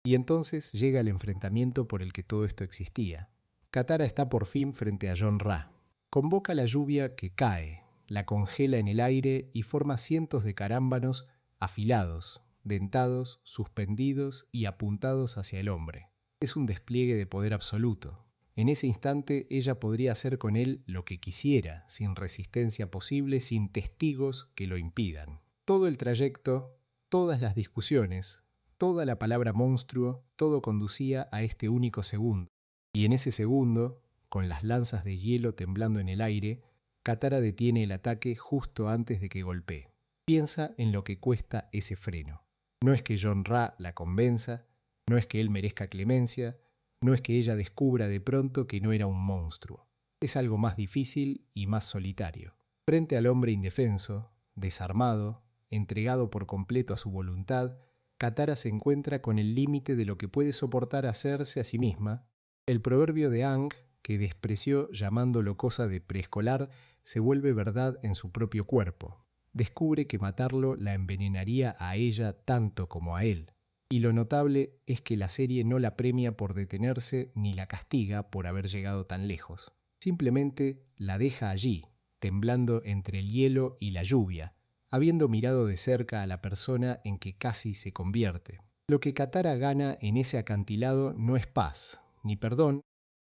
Y entonces llega el enfrentamiento por el que todo esto existía. Katara está por fin frente a Jon Ra. Convoca la lluvia que cae, la congela en el aire y forma cientos de carámbanos afilados, dentados, suspendidos y apuntados hacia el hombre. Es un despliegue de poder absoluto. En ese instante ella podría hacer con él lo que quisiera, sin resistencia posible, sin testigos que lo impidan. Todo el trayecto, todas las discusiones, toda la palabra monstruo, todo conducía a este único segundo. Y en ese segundo, con las lanzas de hielo temblando en el aire, Katara detiene el ataque justo antes de que golpee. Piensa en lo que cuesta ese freno. No es que Jon Ra la convenza, no es que él merezca clemencia, no es que ella descubra de pronto que no era un monstruo. Es algo más difícil y más solitario. Frente al hombre indefenso, desarmado, entregado por completo a su voluntad, Katara se encuentra con el límite de lo que puede soportar hacerse a sí misma. El proverbio de Aang, que despreció llamándolo cosa de preescolar, se vuelve verdad en su propio cuerpo. Descubre que matarlo la envenenaría a ella tanto como a él. Y lo notable es que la serie no la premia por detenerse ni la castiga por haber llegado tan lejos. Simplemente la deja allí, temblando entre el hielo y la lluvia, habiendo mirado de cerca a la persona en que casi se convierte. Lo que Katara gana en ese acantilado no es paz, ni perdón,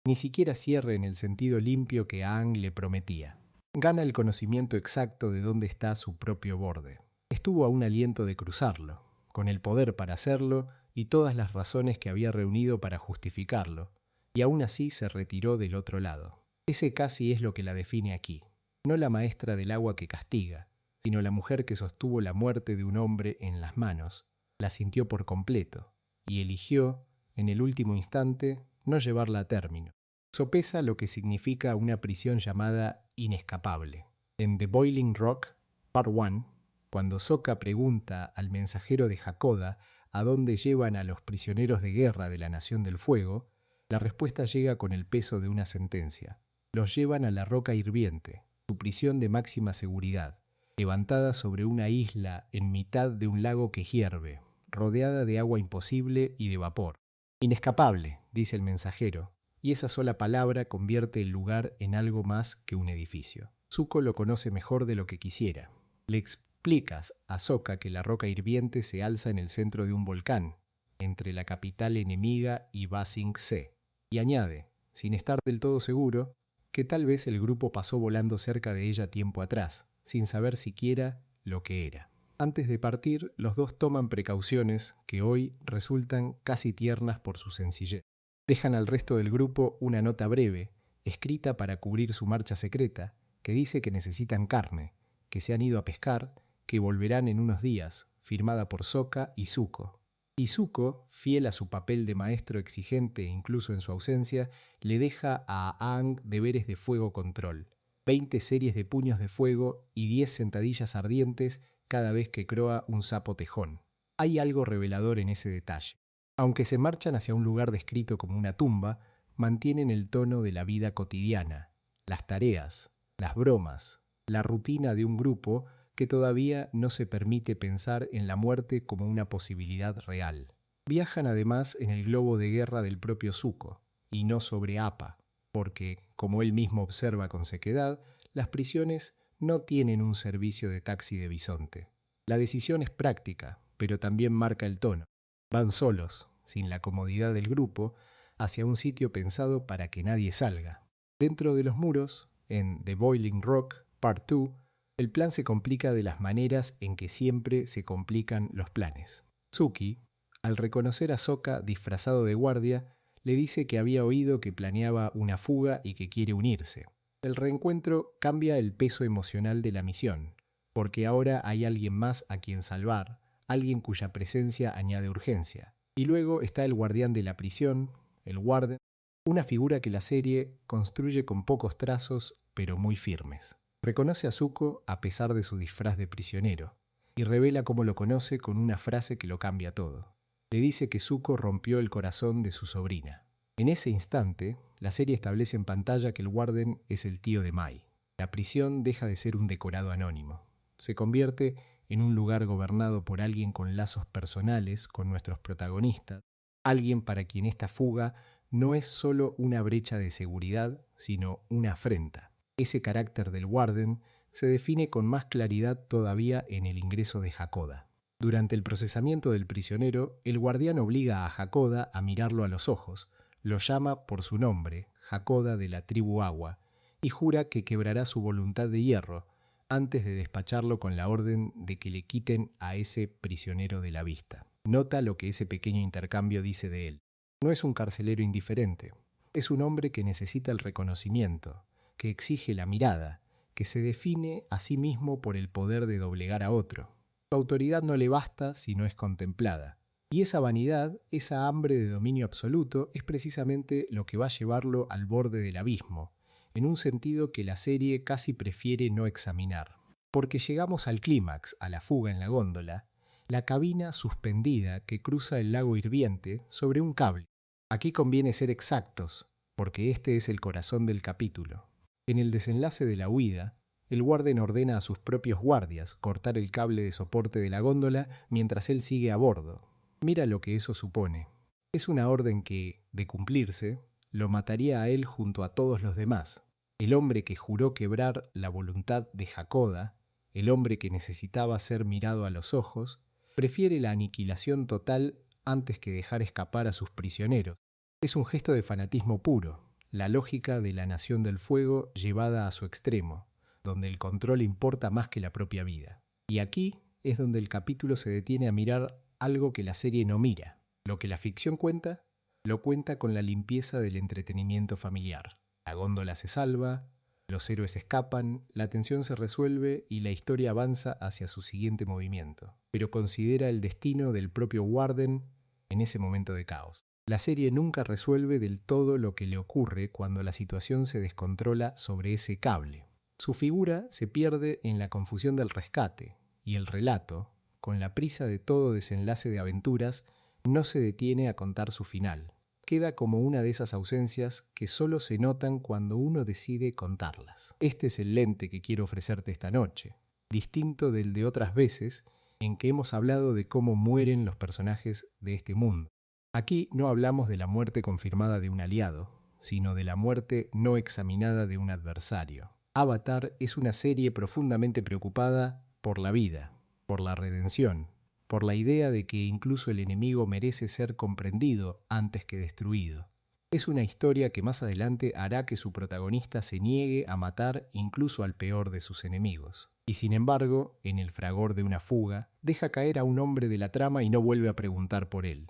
ni siquiera cierre en el sentido limpio que Aang le prometía. Gana el conocimiento exacto de dónde está su propio borde. Estuvo a un aliento de cruzarlo, con el poder para hacerlo y todas las razones que había reunido para justificarlo, y aún así se retiró del otro lado. Ese casi es lo que la define aquí. No la maestra del agua que castiga, sino la mujer que sostuvo la muerte de un hombre en las manos, la sintió por completo, y eligió, en el último instante, no llevarla a término. Sopesa lo que significa una prisión llamada inescapable. En The Boiling Rock, Part 1, cuando Sokka pregunta al mensajero de Hakoda a dónde llevan a los prisioneros de guerra de la Nación del Fuego, la respuesta llega con el peso de una sentencia. Los llevan a la Roca Hirviente, su prisión de máxima seguridad, levantada sobre una isla en mitad de un lago que hierve, rodeada de agua imposible y de vapor. Inescapable, dice el mensajero, y esa sola palabra convierte el lugar en algo más que un edificio. Zuko lo conoce mejor de lo que quisiera. Le explicas a Sokka que la Roca Hirviente se alza en el centro de un volcán, entre la capital enemiga y Ba Sing Se, y añade, sin estar del todo seguro, que tal vez el grupo pasó volando cerca de ella tiempo atrás, sin saber siquiera lo que era. Antes de partir, los dos toman precauciones que hoy resultan casi tiernas por su sencillez. Dejan al resto del grupo una nota breve, escrita para cubrir su marcha secreta, que dice que necesitan carne, que se han ido a pescar, que volverán en unos días, firmada por Sokka y Zuko. Y Zuko, fiel a su papel de maestro exigente incluso en su ausencia, le deja a Aang deberes de fuego control, 20 series de puños de fuego y 10 sentadillas ardientes cada vez que croa un sapo tejón. Hay algo revelador en ese detalle. Aunque se marchan hacia un lugar descrito como una tumba, mantienen el tono de la vida cotidiana, las tareas, las bromas, la rutina de un grupo que todavía no se permite pensar en la muerte como una posibilidad real. Viajan además en el globo de guerra del propio Zuko, y no sobre Appa, porque, como él mismo observa con sequedad, las prisiones no tienen un servicio de taxi de bisonte. La decisión es práctica, pero también marca el tono. Van solos, sin la comodidad del grupo, hacia un sitio pensado para que nadie salga. Dentro de los muros, en The Boiling Rock, Part 2, el plan se complica de las maneras en que siempre se complican los planes. Suki, al reconocer a Sokka disfrazado de guardia, le dice que había oído que planeaba una fuga y que quiere unirse. El reencuentro cambia el peso emocional de la misión, porque ahora hay alguien más a quien salvar, alguien cuya presencia añade urgencia. Y luego está el guardián de la prisión, el Warden, una figura que la serie construye con pocos trazos, pero muy firmes. Reconoce a Zuko a pesar de su disfraz de prisionero, y revela cómo lo conoce con una frase que lo cambia todo. Le dice que Zuko rompió el corazón de su sobrina. En ese instante, la serie establece en pantalla que el Warden es el tío de Mai. La prisión deja de ser un decorado anónimo. Se convierte en un lugar gobernado por alguien con lazos personales con nuestros protagonistas, alguien para quien esta fuga no es solo una brecha de seguridad, sino una afrenta. Ese carácter del Warden se define con más claridad todavía en el ingreso de Hakoda. Durante el procesamiento del prisionero, el guardián obliga a Hakoda a mirarlo a los ojos, lo llama por su nombre, Hakoda de la tribu Agua, y jura que quebrará su voluntad de hierro antes de despacharlo con la orden de que le quiten a ese prisionero de la vista. Nota lo que ese pequeño intercambio dice de él. No es un carcelero indiferente, es un hombre que necesita el reconocimiento, que exige la mirada, que se define a sí mismo por el poder de doblegar a otro. Su autoridad no le basta si no es contemplada. Y esa vanidad, esa hambre de dominio absoluto, es precisamente lo que va a llevarlo al borde del abismo, en un sentido que la serie casi prefiere no examinar. Porque llegamos al clímax, a la fuga en la góndola, la cabina suspendida que cruza el lago hirviente sobre un cable. Aquí conviene ser exactos, porque este es el corazón del capítulo. En el desenlace de la huida, el Warden ordena a sus propios guardias cortar el cable de soporte de la góndola mientras él sigue a bordo. Mira lo que eso supone. Es una orden que, de cumplirse, lo mataría a él junto a todos los demás. El hombre que juró quebrar la voluntad de Hakoda, el hombre que necesitaba ser mirado a los ojos, prefiere la aniquilación total antes que dejar escapar a sus prisioneros. Es un gesto de fanatismo puro, la lógica de la Nación del Fuego llevada a su extremo, donde el control importa más que la propia vida. Y aquí es donde el capítulo se detiene a mirar algo que la serie no mira. Lo que la ficción cuenta, lo cuenta con la limpieza del entretenimiento familiar. La góndola se salva, los héroes escapan, la tensión se resuelve y la historia avanza hacia su siguiente movimiento. Pero considera el destino del propio Warden en ese momento de caos. La serie nunca resuelve del todo lo que le ocurre cuando la situación se descontrola sobre ese cable. Su figura se pierde en la confusión del rescate, y el relato, con la prisa de todo desenlace de aventuras, no se detiene a contar su final. Queda como una de esas ausencias que solo se notan cuando uno decide contarlas. Este es el lente que quiero ofrecerte esta noche, distinto del de otras veces en que hemos hablado de cómo mueren los personajes de este mundo. Aquí no hablamos de la muerte confirmada de un aliado, sino de la muerte no examinada de un adversario. Avatar es una serie profundamente preocupada por la vida, por la redención, por la idea de que incluso el enemigo merece ser comprendido antes que destruido. Es una historia que más adelante hará que su protagonista se niegue a matar incluso al peor de sus enemigos. Y sin embargo, en el fragor de una fuga, deja caer a un hombre de la trama y no vuelve a preguntar por él.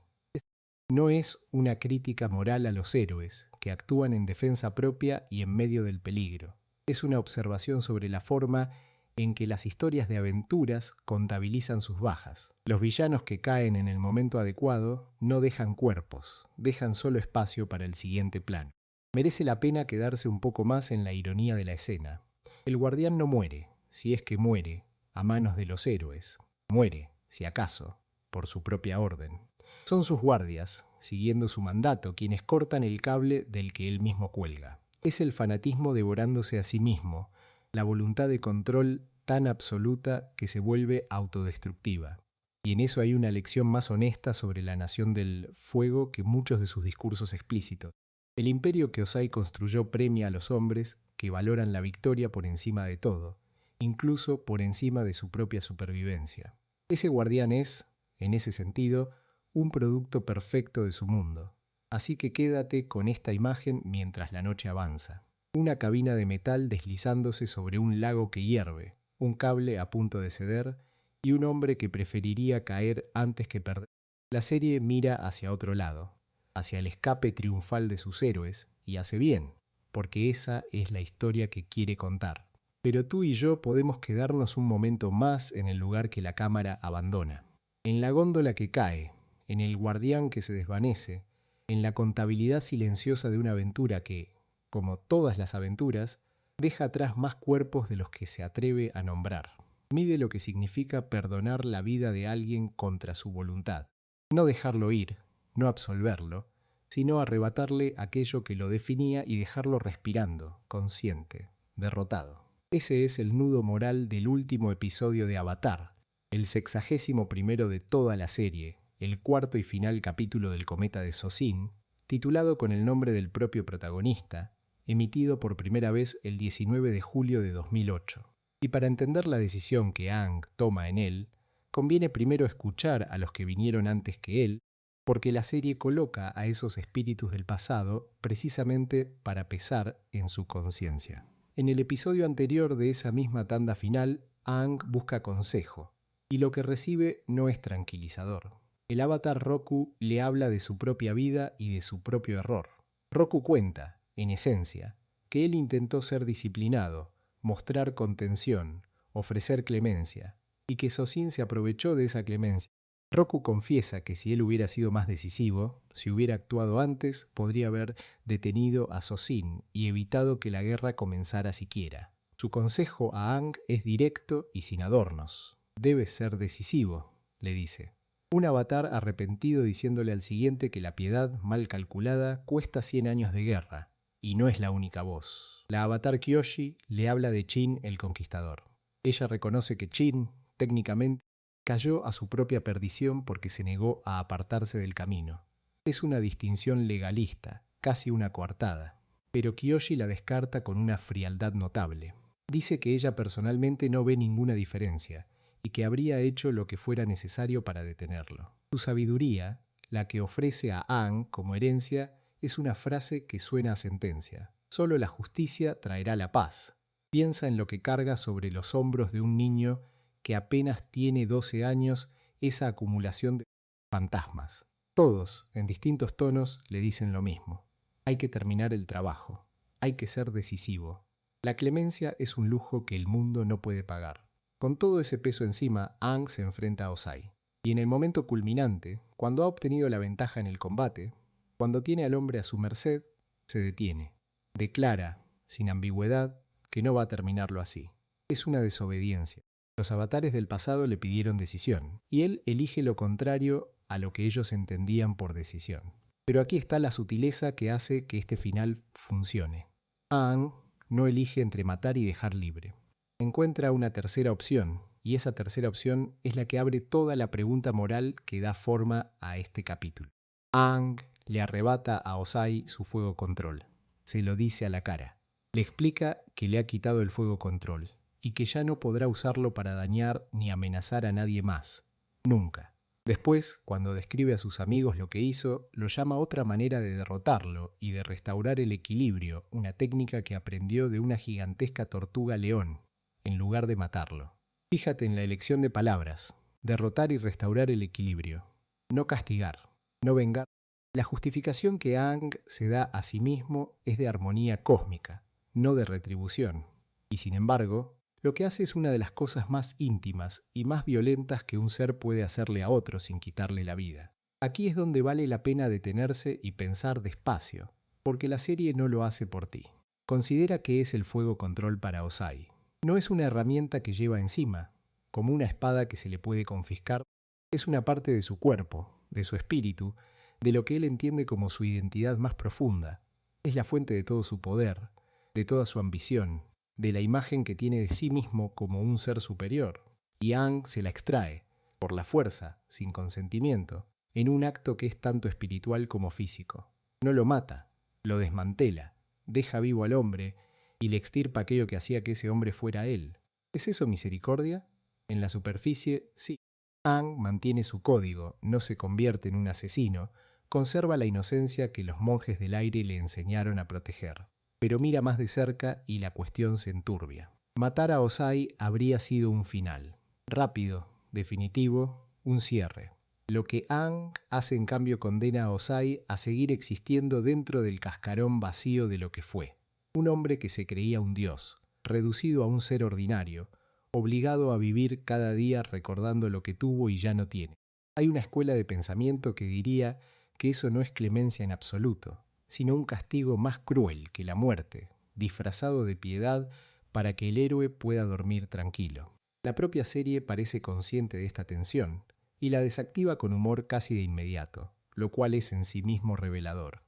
No es una crítica moral a los héroes, que actúan en defensa propia y en medio del peligro. Es una observación sobre la forma en que las historias de aventuras contabilizan sus bajas. Los villanos que caen en el momento adecuado no dejan cuerpos, dejan solo espacio para el siguiente plano. Merece la pena quedarse un poco más en la ironía de la escena. El guardián no muere, si es que muere, a manos de los héroes. Muere, si acaso, por su propia orden. Son sus guardias, siguiendo su mandato, quienes cortan el cable del que él mismo cuelga. Es el fanatismo devorándose a sí mismo, la voluntad de control tan absoluta que se vuelve autodestructiva. Y en eso hay una lección más honesta sobre la Nación del Fuego que muchos de sus discursos explícitos. El imperio que Ozai construyó premia a los hombres que valoran la victoria por encima de todo, incluso por encima de su propia supervivencia. Ese guardián es, en ese sentido, un producto perfecto de su mundo. Así que quédate con esta imagen mientras la noche avanza. Una cabina de metal deslizándose sobre un lago que hierve, un cable a punto de ceder y un hombre que preferiría caer antes que perder. La serie mira hacia otro lado, hacia el escape triunfal de sus héroes, y hace bien, porque esa es la historia que quiere contar. Pero tú y yo podemos quedarnos un momento más en el lugar que la cámara abandona. En la góndola que cae, en el guardián que se desvanece, en la contabilidad silenciosa de una aventura que, como todas las aventuras, deja atrás más cuerpos de los que se atreve a nombrar. Mide lo que significa perdonar la vida de alguien contra su voluntad. No dejarlo ir, no absolverlo, sino arrebatarle aquello que lo definía y dejarlo respirando, consciente, derrotado. Ese es el nudo moral del último episodio de Avatar, el 61º de toda la serie, el cuarto y final capítulo del cometa de Sozin, titulado con el nombre del propio protagonista, emitido por primera vez el 19 de julio de 2008. Y para entender la decisión que Aang toma en él, conviene primero escuchar a los que vinieron antes que él, porque la serie coloca a esos espíritus del pasado precisamente para pesar en su conciencia. En el episodio anterior de esa misma tanda final, Aang busca consejo, y lo que recibe no es tranquilizador. El avatar Roku le habla de su propia vida y de su propio error. Roku cuenta, en esencia, que él intentó ser disciplinado, mostrar contención, ofrecer clemencia, y que Sozin se aprovechó de esa clemencia. Roku confiesa que si él hubiera sido más decisivo, si hubiera actuado antes, podría haber detenido a Sozin y evitado que la guerra comenzara siquiera. Su consejo a Aang es directo y sin adornos. Debes ser decisivo, le dice. Un avatar arrepentido diciéndole al siguiente que la piedad mal calculada cuesta 100 años de guerra, y no es la única voz. La avatar Kyoshi le habla de Chin el Conquistador. Ella reconoce que Chin, técnicamente, cayó a su propia perdición porque se negó a apartarse del camino. Es una distinción legalista, casi una coartada. pero Kyoshi la descarta con una frialdad notable. Dice que ella personalmente no ve ninguna diferencia y que habría hecho lo que fuera necesario para detenerlo. Su sabiduría, la que ofrece a Aang como herencia, es una frase que suena a sentencia. Solo la justicia traerá la paz. Piensa en lo que carga sobre los hombros de un niño que apenas tiene 12 años esa acumulación de fantasmas. Todos, en distintos tonos, le dicen lo mismo. Hay que terminar el trabajo. Hay que ser decisivo. La clemencia es un lujo que el mundo no puede pagar. Con todo ese peso encima, Aang se enfrenta a Ozai. Y en el momento culminante, cuando ha obtenido la ventaja en el combate, cuando tiene al hombre a su merced, se detiene. Declara, sin ambigüedad, que no va a terminarlo así. Es una desobediencia. Los avatares del pasado le pidieron decisión, y él elige lo contrario a lo que ellos entendían por decisión. Pero aquí está la sutileza que hace que este final funcione. Aang no elige entre matar y dejar libre. Encuentra una tercera opción, y esa tercera opción es la que abre toda la pregunta moral que da forma a este capítulo. Aang le arrebata a Ozai su fuego control. Se lo dice a la cara. Le explica que le ha quitado el fuego control y que ya no podrá usarlo para dañar ni amenazar a nadie más. Nunca. Después, cuando describe a sus amigos lo que hizo, lo llama otra manera de derrotarlo y de restaurar el equilibrio, una técnica que aprendió de una gigantesca tortuga león, en lugar de matarlo. Fíjate en la elección de palabras: derrotar y restaurar el equilibrio. No castigar, no vengar. La justificación que Aang se da a sí mismo es de armonía cósmica, no de retribución. Y sin embargo, lo que hace es una de las cosas más íntimas y más violentas que un ser puede hacerle a otro sin quitarle la vida. Aquí es donde vale la pena detenerse y pensar despacio, porque la serie no lo hace por ti. Considera que es el fuego control para Ozai. No es una herramienta que lleva encima, como una espada que se le puede confiscar. Es una parte de su cuerpo, de su espíritu, de lo que él entiende como su identidad más profunda. Es la fuente de todo su poder, de toda su ambición, de la imagen que tiene de sí mismo como un ser superior. Y Aang se la extrae, por la fuerza, sin consentimiento, en un acto que es tanto espiritual como físico. No lo mata, lo desmantela, deja vivo al hombre y le extirpa aquello que hacía que ese hombre fuera él. ¿Es eso misericordia? En la superficie, sí. Aang mantiene su código, no se convierte en un asesino, conserva la inocencia que los monjes del aire le enseñaron a proteger. Pero mira más de cerca y la cuestión se enturbia. Matar a Ozai habría sido un final. Rápido, definitivo, un cierre. Lo que Aang hace en cambio condena a Ozai a seguir existiendo dentro del cascarón vacío de lo que fue. Un hombre que se creía un dios, reducido a un ser ordinario, obligado a vivir cada día recordando lo que tuvo y ya no tiene. Hay una escuela de pensamiento que diría que eso no es clemencia en absoluto, sino un castigo más cruel que la muerte, disfrazado de piedad para que el héroe pueda dormir tranquilo. La propia serie parece consciente de esta tensión y la desactiva con humor casi de inmediato, lo cual es en sí mismo revelador.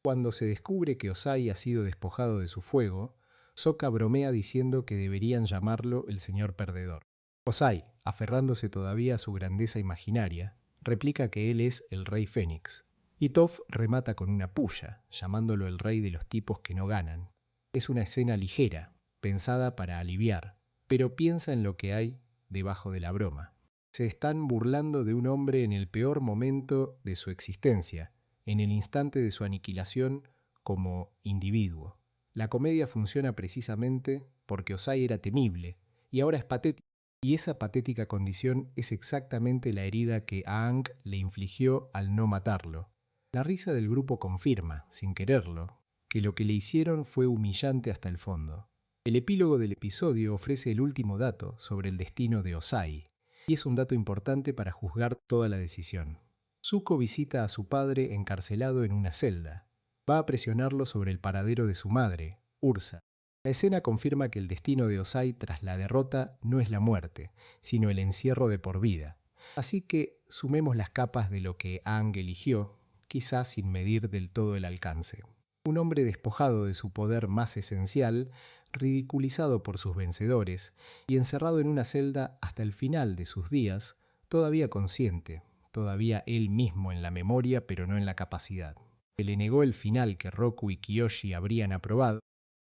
Cuando se descubre que Ozai ha sido despojado de su fuego, Sokka bromea diciendo que deberían llamarlo el señor perdedor. Ozai, aferrándose todavía a su grandeza imaginaria, replica que él es el rey Fénix. Y Toph remata con una puya, llamándolo el rey de los tipos que no ganan. Es una escena ligera, pensada para aliviar, pero piensa en lo que hay debajo de la broma. Se están burlando de un hombre en el peor momento de su existencia, en el instante de su aniquilación como individuo. La comedia funciona precisamente porque Ozai era temible y ahora es patético. Y esa patética condición es exactamente la herida que Aang le infligió al no matarlo. La risa del grupo confirma, sin quererlo, que lo que le hicieron fue humillante hasta el fondo. El epílogo del episodio ofrece el último dato sobre el destino de Ozai, y es un dato importante para juzgar toda la decisión. Zuko visita a su padre encarcelado en una celda. Va a presionarlo sobre el paradero de su madre, Ursa. La escena confirma que el destino de Ozai tras la derrota no es la muerte, sino el encierro de por vida. Así que sumemos las capas de lo que Aang eligió, quizás sin medir del todo el alcance. Un hombre despojado de su poder más esencial, ridiculizado por sus vencedores y encerrado en una celda hasta el final de sus días, todavía consciente, todavía él mismo en la memoria pero no en la capacidad. Se le negó el final que Roku y Kiyoshi habrían aprobado,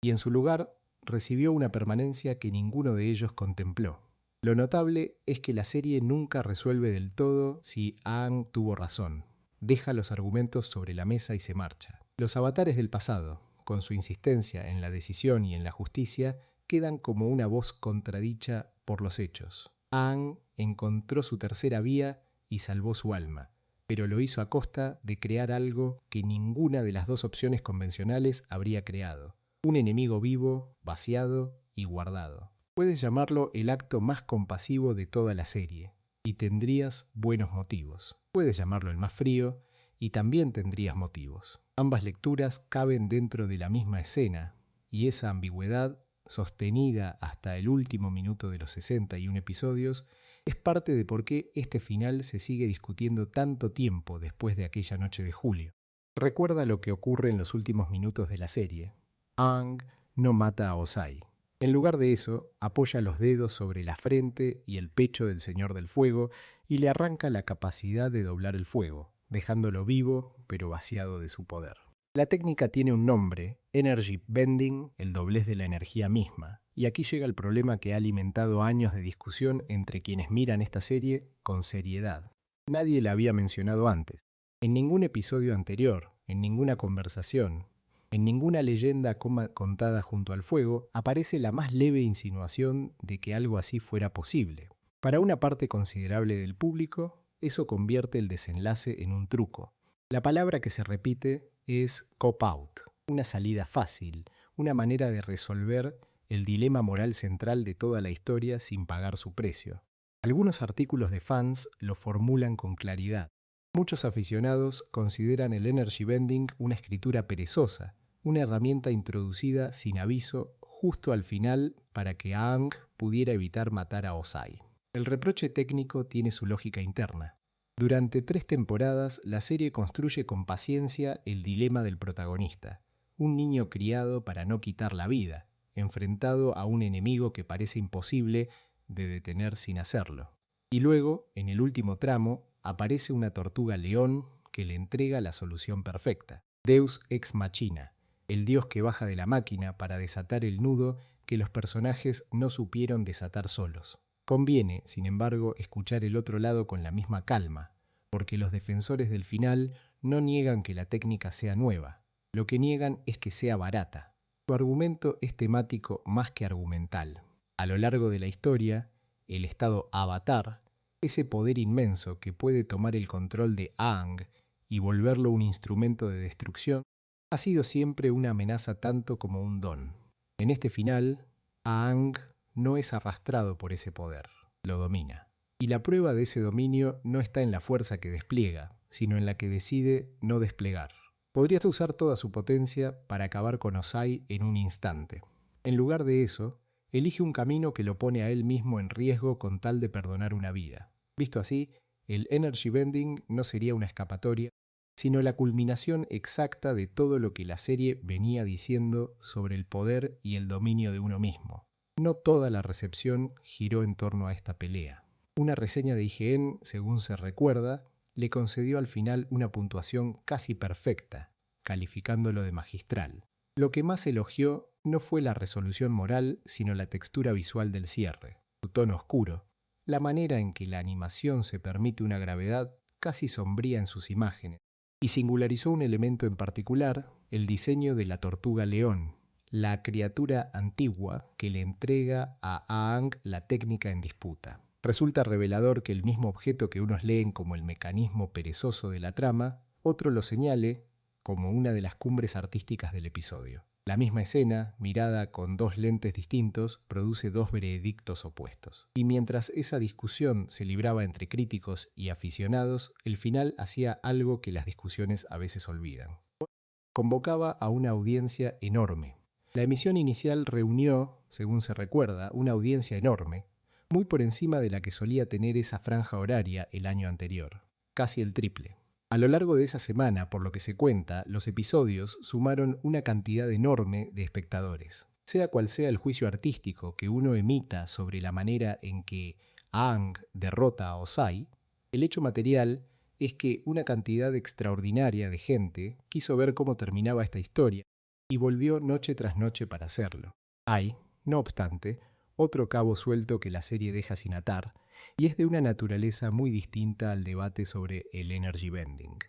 y en su lugar recibió una permanencia que ninguno de ellos contempló. Lo notable es que la serie nunca resuelve del todo si Aang tuvo razón. Deja los argumentos sobre la mesa y se marcha. Los avatares del pasado, con su insistencia en la decisión y en la justicia, quedan como una voz contradicha por los hechos. Aang encontró su tercera vía y salvó su alma, pero lo hizo a costa de crear algo que ninguna de las dos opciones convencionales habría creado: un enemigo vivo, vaciado y guardado. Puedes llamarlo el acto más compasivo de toda la serie, y tendrías buenos motivos. Puedes llamarlo el más frío, y también tendrías motivos. Ambas lecturas caben dentro de la misma escena, y esa ambigüedad, sostenida hasta el último minuto de los 61 episodios, es parte de por qué este final se sigue discutiendo tanto tiempo después de aquella noche de julio. Recuerda lo que ocurre en los últimos minutos de la serie. Aang no mata a Ozai. En lugar de eso, apoya los dedos sobre la frente y el pecho del Señor del Fuego y le arranca la capacidad de doblar el fuego, dejándolo vivo pero vaciado de su poder. La técnica tiene un nombre: Energy Bending, el doblez de la energía misma. Y aquí llega el problema que ha alimentado años de discusión entre quienes miran esta serie con seriedad. Nadie la había mencionado antes. En ningún episodio anterior, en ninguna conversación, en ninguna leyenda contada junto al fuego, aparece la más leve insinuación de que algo así fuera posible. Para una parte considerable del público, eso convierte el desenlace en un truco. La palabra que se repite es cop-out, una salida fácil, una manera de resolver el dilema moral central de toda la historia sin pagar su precio. Algunos artículos de fans lo formulan con claridad. Muchos aficionados consideran el Energy Bending una escritura perezosa, una herramienta introducida sin aviso justo al final para que Aang pudiera evitar matar a Ozai. El reproche técnico tiene su lógica interna. Durante 3 temporadas, la serie construye con paciencia el dilema del protagonista, un niño criado para no quitar la vida, enfrentado a un enemigo que parece imposible de detener sin hacerlo. Y luego, en el último tramo, aparece una tortuga león que le entrega la solución perfecta: Deus ex machina, el dios que baja de la máquina para desatar el nudo que los personajes no supieron desatar solos. Conviene, sin embargo, escuchar el otro lado con la misma calma, porque los defensores del final no niegan que la técnica sea nueva, lo que niegan es que sea barata. Su argumento es temático más que argumental. A lo largo de la historia, el estado Avatar, ese poder inmenso que puede tomar el control de Aang y volverlo un instrumento de destrucción, ha sido siempre una amenaza tanto como un don. En este final, Aang no es arrastrado por ese poder, lo domina. Y la prueba de ese dominio no está en la fuerza que despliega, sino en la que decide no desplegar. Podrías usar toda su potencia para acabar con Ozai en un instante. En lugar de eso, elige un camino que lo pone a él mismo en riesgo con tal de perdonar una vida. Visto así, el Energy Bending no sería una escapatoria, sino la culminación exacta de todo lo que la serie venía diciendo sobre el poder y el dominio de uno mismo. No toda la recepción giró en torno a esta pelea. Una reseña de IGN, según se recuerda, le concedió al final una puntuación casi perfecta, calificándolo de magistral. Lo que más elogió no fue la resolución moral, sino la textura visual del cierre, su tono oscuro, la manera en que la animación se permite una gravedad casi sombría en sus imágenes, y singularizó un elemento en particular: el diseño de la tortuga león, la criatura antigua que le entrega a Aang la técnica en disputa. Resulta revelador que el mismo objeto que unos leen como el mecanismo perezoso de la trama, otro lo señale como una de las cumbres artísticas del episodio. La misma escena, mirada con 2 lentes distintos, produce 2 veredictos opuestos. Y mientras esa discusión se libraba entre críticos y aficionados, el final hacía algo que las discusiones a veces olvidan. Convocaba a una audiencia enorme. La emisión inicial reunió, según se recuerda, una audiencia enorme, muy por encima de la que solía tener esa franja horaria el año anterior, casi el triple. A lo largo de esa semana, por lo que se cuenta, los episodios sumaron una cantidad enorme de espectadores. Sea cual sea el juicio artístico que uno emita sobre la manera en que Aang derrota a Ozai, el hecho material es que una cantidad extraordinaria de gente quiso ver cómo terminaba esta historia y volvió noche tras noche para hacerlo. Hay, no obstante, otro cabo suelto que la serie deja sin atar, y es de una naturaleza muy distinta al debate sobre el energy bending.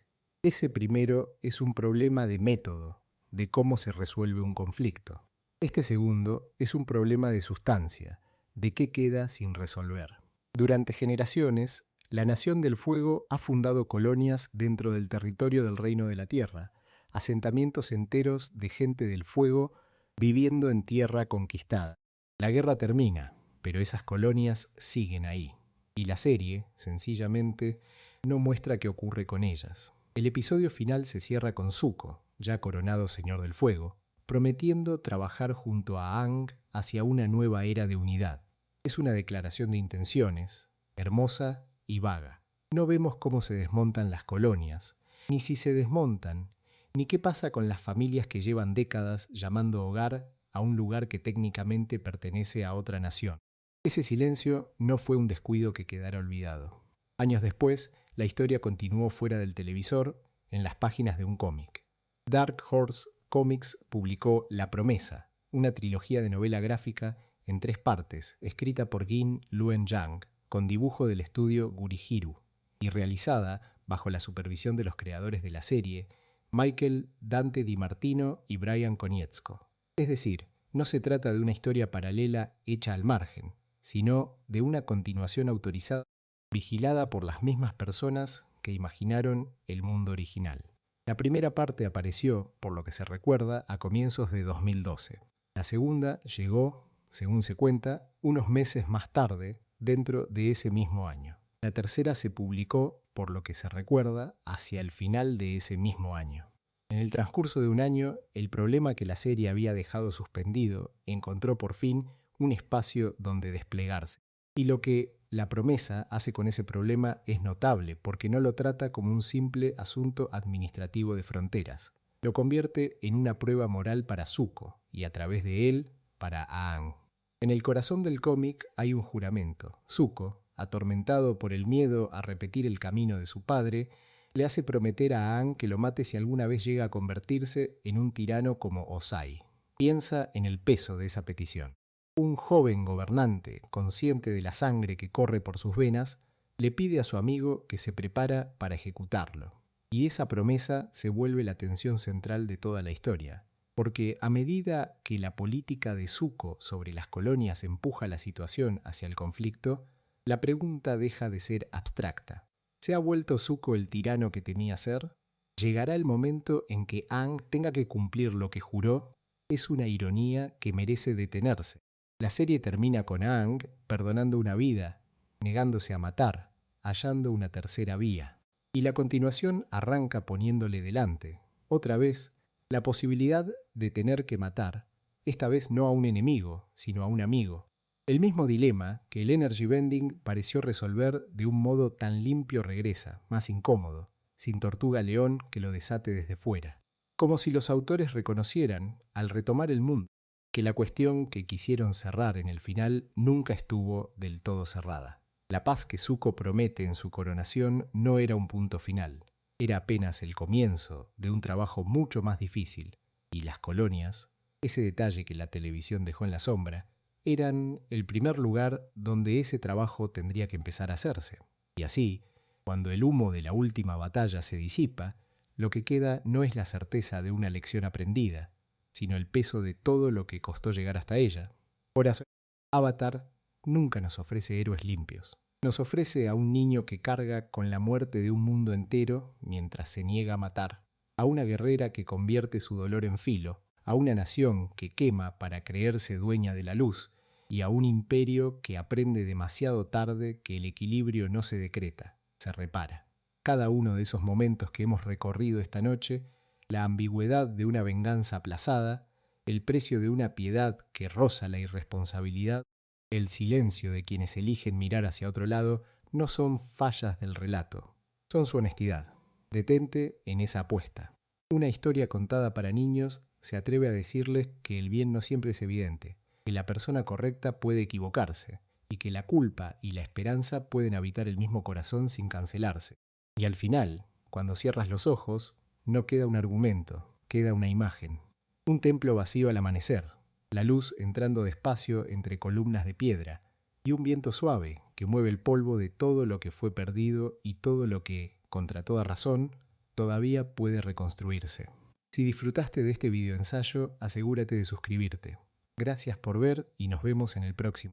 Ese primero es un problema de método, de cómo se resuelve un conflicto. Este segundo es un problema de sustancia, de qué queda sin resolver. Durante generaciones, la Nación del Fuego ha fundado colonias dentro del territorio del Reino de la Tierra, asentamientos enteros de gente del fuego viviendo en tierra conquistada. La guerra termina, pero esas colonias siguen ahí. Y la serie, sencillamente, no muestra qué ocurre con ellas. El episodio final se cierra con Zuko, ya coronado Señor del Fuego, prometiendo trabajar junto a Aang hacia una nueva era de unidad. Es una declaración de intenciones, hermosa y vaga. No vemos cómo se desmontan las colonias, ni si se desmontan, ni qué pasa con las familias que llevan décadas llamando hogar a un lugar que técnicamente pertenece a otra nación. Ese silencio no fue un descuido que quedara olvidado. Años después, la historia continuó fuera del televisor, en las páginas de un cómic. Dark Horse Comics publicó La Promesa, una trilogía de novela gráfica en 3 partes, escrita por Gin Luen Yang, con dibujo del estudio Gurihiru, y realizada bajo la supervisión de los creadores de la serie, Michael Dante Di Martino y Brian Konietzko. Es decir, no se trata de una historia paralela hecha al margen, sino de una continuación autorizada, vigilada por las mismas personas que imaginaron el mundo original. La primera parte apareció, por lo que se recuerda, a comienzos de 2012. La segunda llegó, según se cuenta, unos meses más tarde, dentro de ese mismo año. La tercera se publicó, por lo que se recuerda, hacia el final de ese mismo año. En el transcurso de un año, el problema que la serie había dejado suspendido encontró por fin un espacio donde desplegarse. Y lo que La Promesa hace con ese problema es notable, porque no lo trata como un simple asunto administrativo de fronteras. Lo convierte en una prueba moral para Zuko, y a través de él, para Aang. En el corazón del cómic hay un juramento. Zuko, atormentado por el miedo a repetir el camino de su padre, le hace prometer a Aang que lo mate si alguna vez llega a convertirse en un tirano como Ozai. Piensa en el peso de esa petición. Un joven gobernante, consciente de la sangre que corre por sus venas, le pide a su amigo que se prepara para ejecutarlo. Y esa promesa se vuelve la tensión central de toda la historia, porque a medida que la política de Zuko sobre las colonias empuja la situación hacia el conflicto, la pregunta deja de ser abstracta. ¿Se ha vuelto Zuko el tirano que temía ser? ¿Llegará el momento en que Aang tenga que cumplir lo que juró? Es una ironía que merece detenerse. La serie termina con Aang perdonando una vida, negándose a matar, hallando una tercera vía. Y la continuación arranca poniéndole delante, otra vez, la posibilidad de tener que matar, esta vez no a un enemigo, sino a un amigo. El mismo dilema que el Energy Bending pareció resolver de un modo tan limpio regresa, más incómodo, sin Tortuga León que lo desate desde fuera. Como si los autores reconocieran, al retomar el mundo, que la cuestión que quisieron cerrar en el final nunca estuvo del todo cerrada. La paz que Zuko promete en su coronación no era un punto final, era apenas el comienzo de un trabajo mucho más difícil, y las colonias, ese detalle que la televisión dejó en la sombra, eran el primer lugar donde ese trabajo tendría que empezar a hacerse. Y así, cuando el humo de la última batalla se disipa, lo que queda no es la certeza de una lección aprendida, sino el peso de todo lo que costó llegar hasta ella. Por eso, Avatar nunca nos ofrece héroes limpios. Nos ofrece a un niño que carga con la muerte de un mundo entero mientras se niega a matar, a una guerrera que convierte su dolor en filo, a una nación que quema para creerse dueña de la luz y a un imperio que aprende demasiado tarde que el equilibrio no se decreta, se repara. Cada uno de esos momentos que hemos recorrido esta noche, la ambigüedad de una venganza aplazada, el precio de una piedad que roza la irresponsabilidad, el silencio de quienes eligen mirar hacia otro lado, no son fallas del relato, son su honestidad. Detente en esa apuesta. Una historia contada para niños se atreve a decirles que el bien no siempre es evidente, que la persona correcta puede equivocarse, y que la culpa y la esperanza pueden habitar el mismo corazón sin cancelarse. Y al final, cuando cierras los ojos, no queda un argumento, queda una imagen. Un templo vacío al amanecer, la luz entrando despacio entre columnas de piedra, y un viento suave que mueve el polvo de todo lo que fue perdido y todo lo que, contra toda razón, todavía puede reconstruirse. Si disfrutaste de este videoensayo, asegúrate de suscribirte. Gracias por ver y nos vemos en el próximo.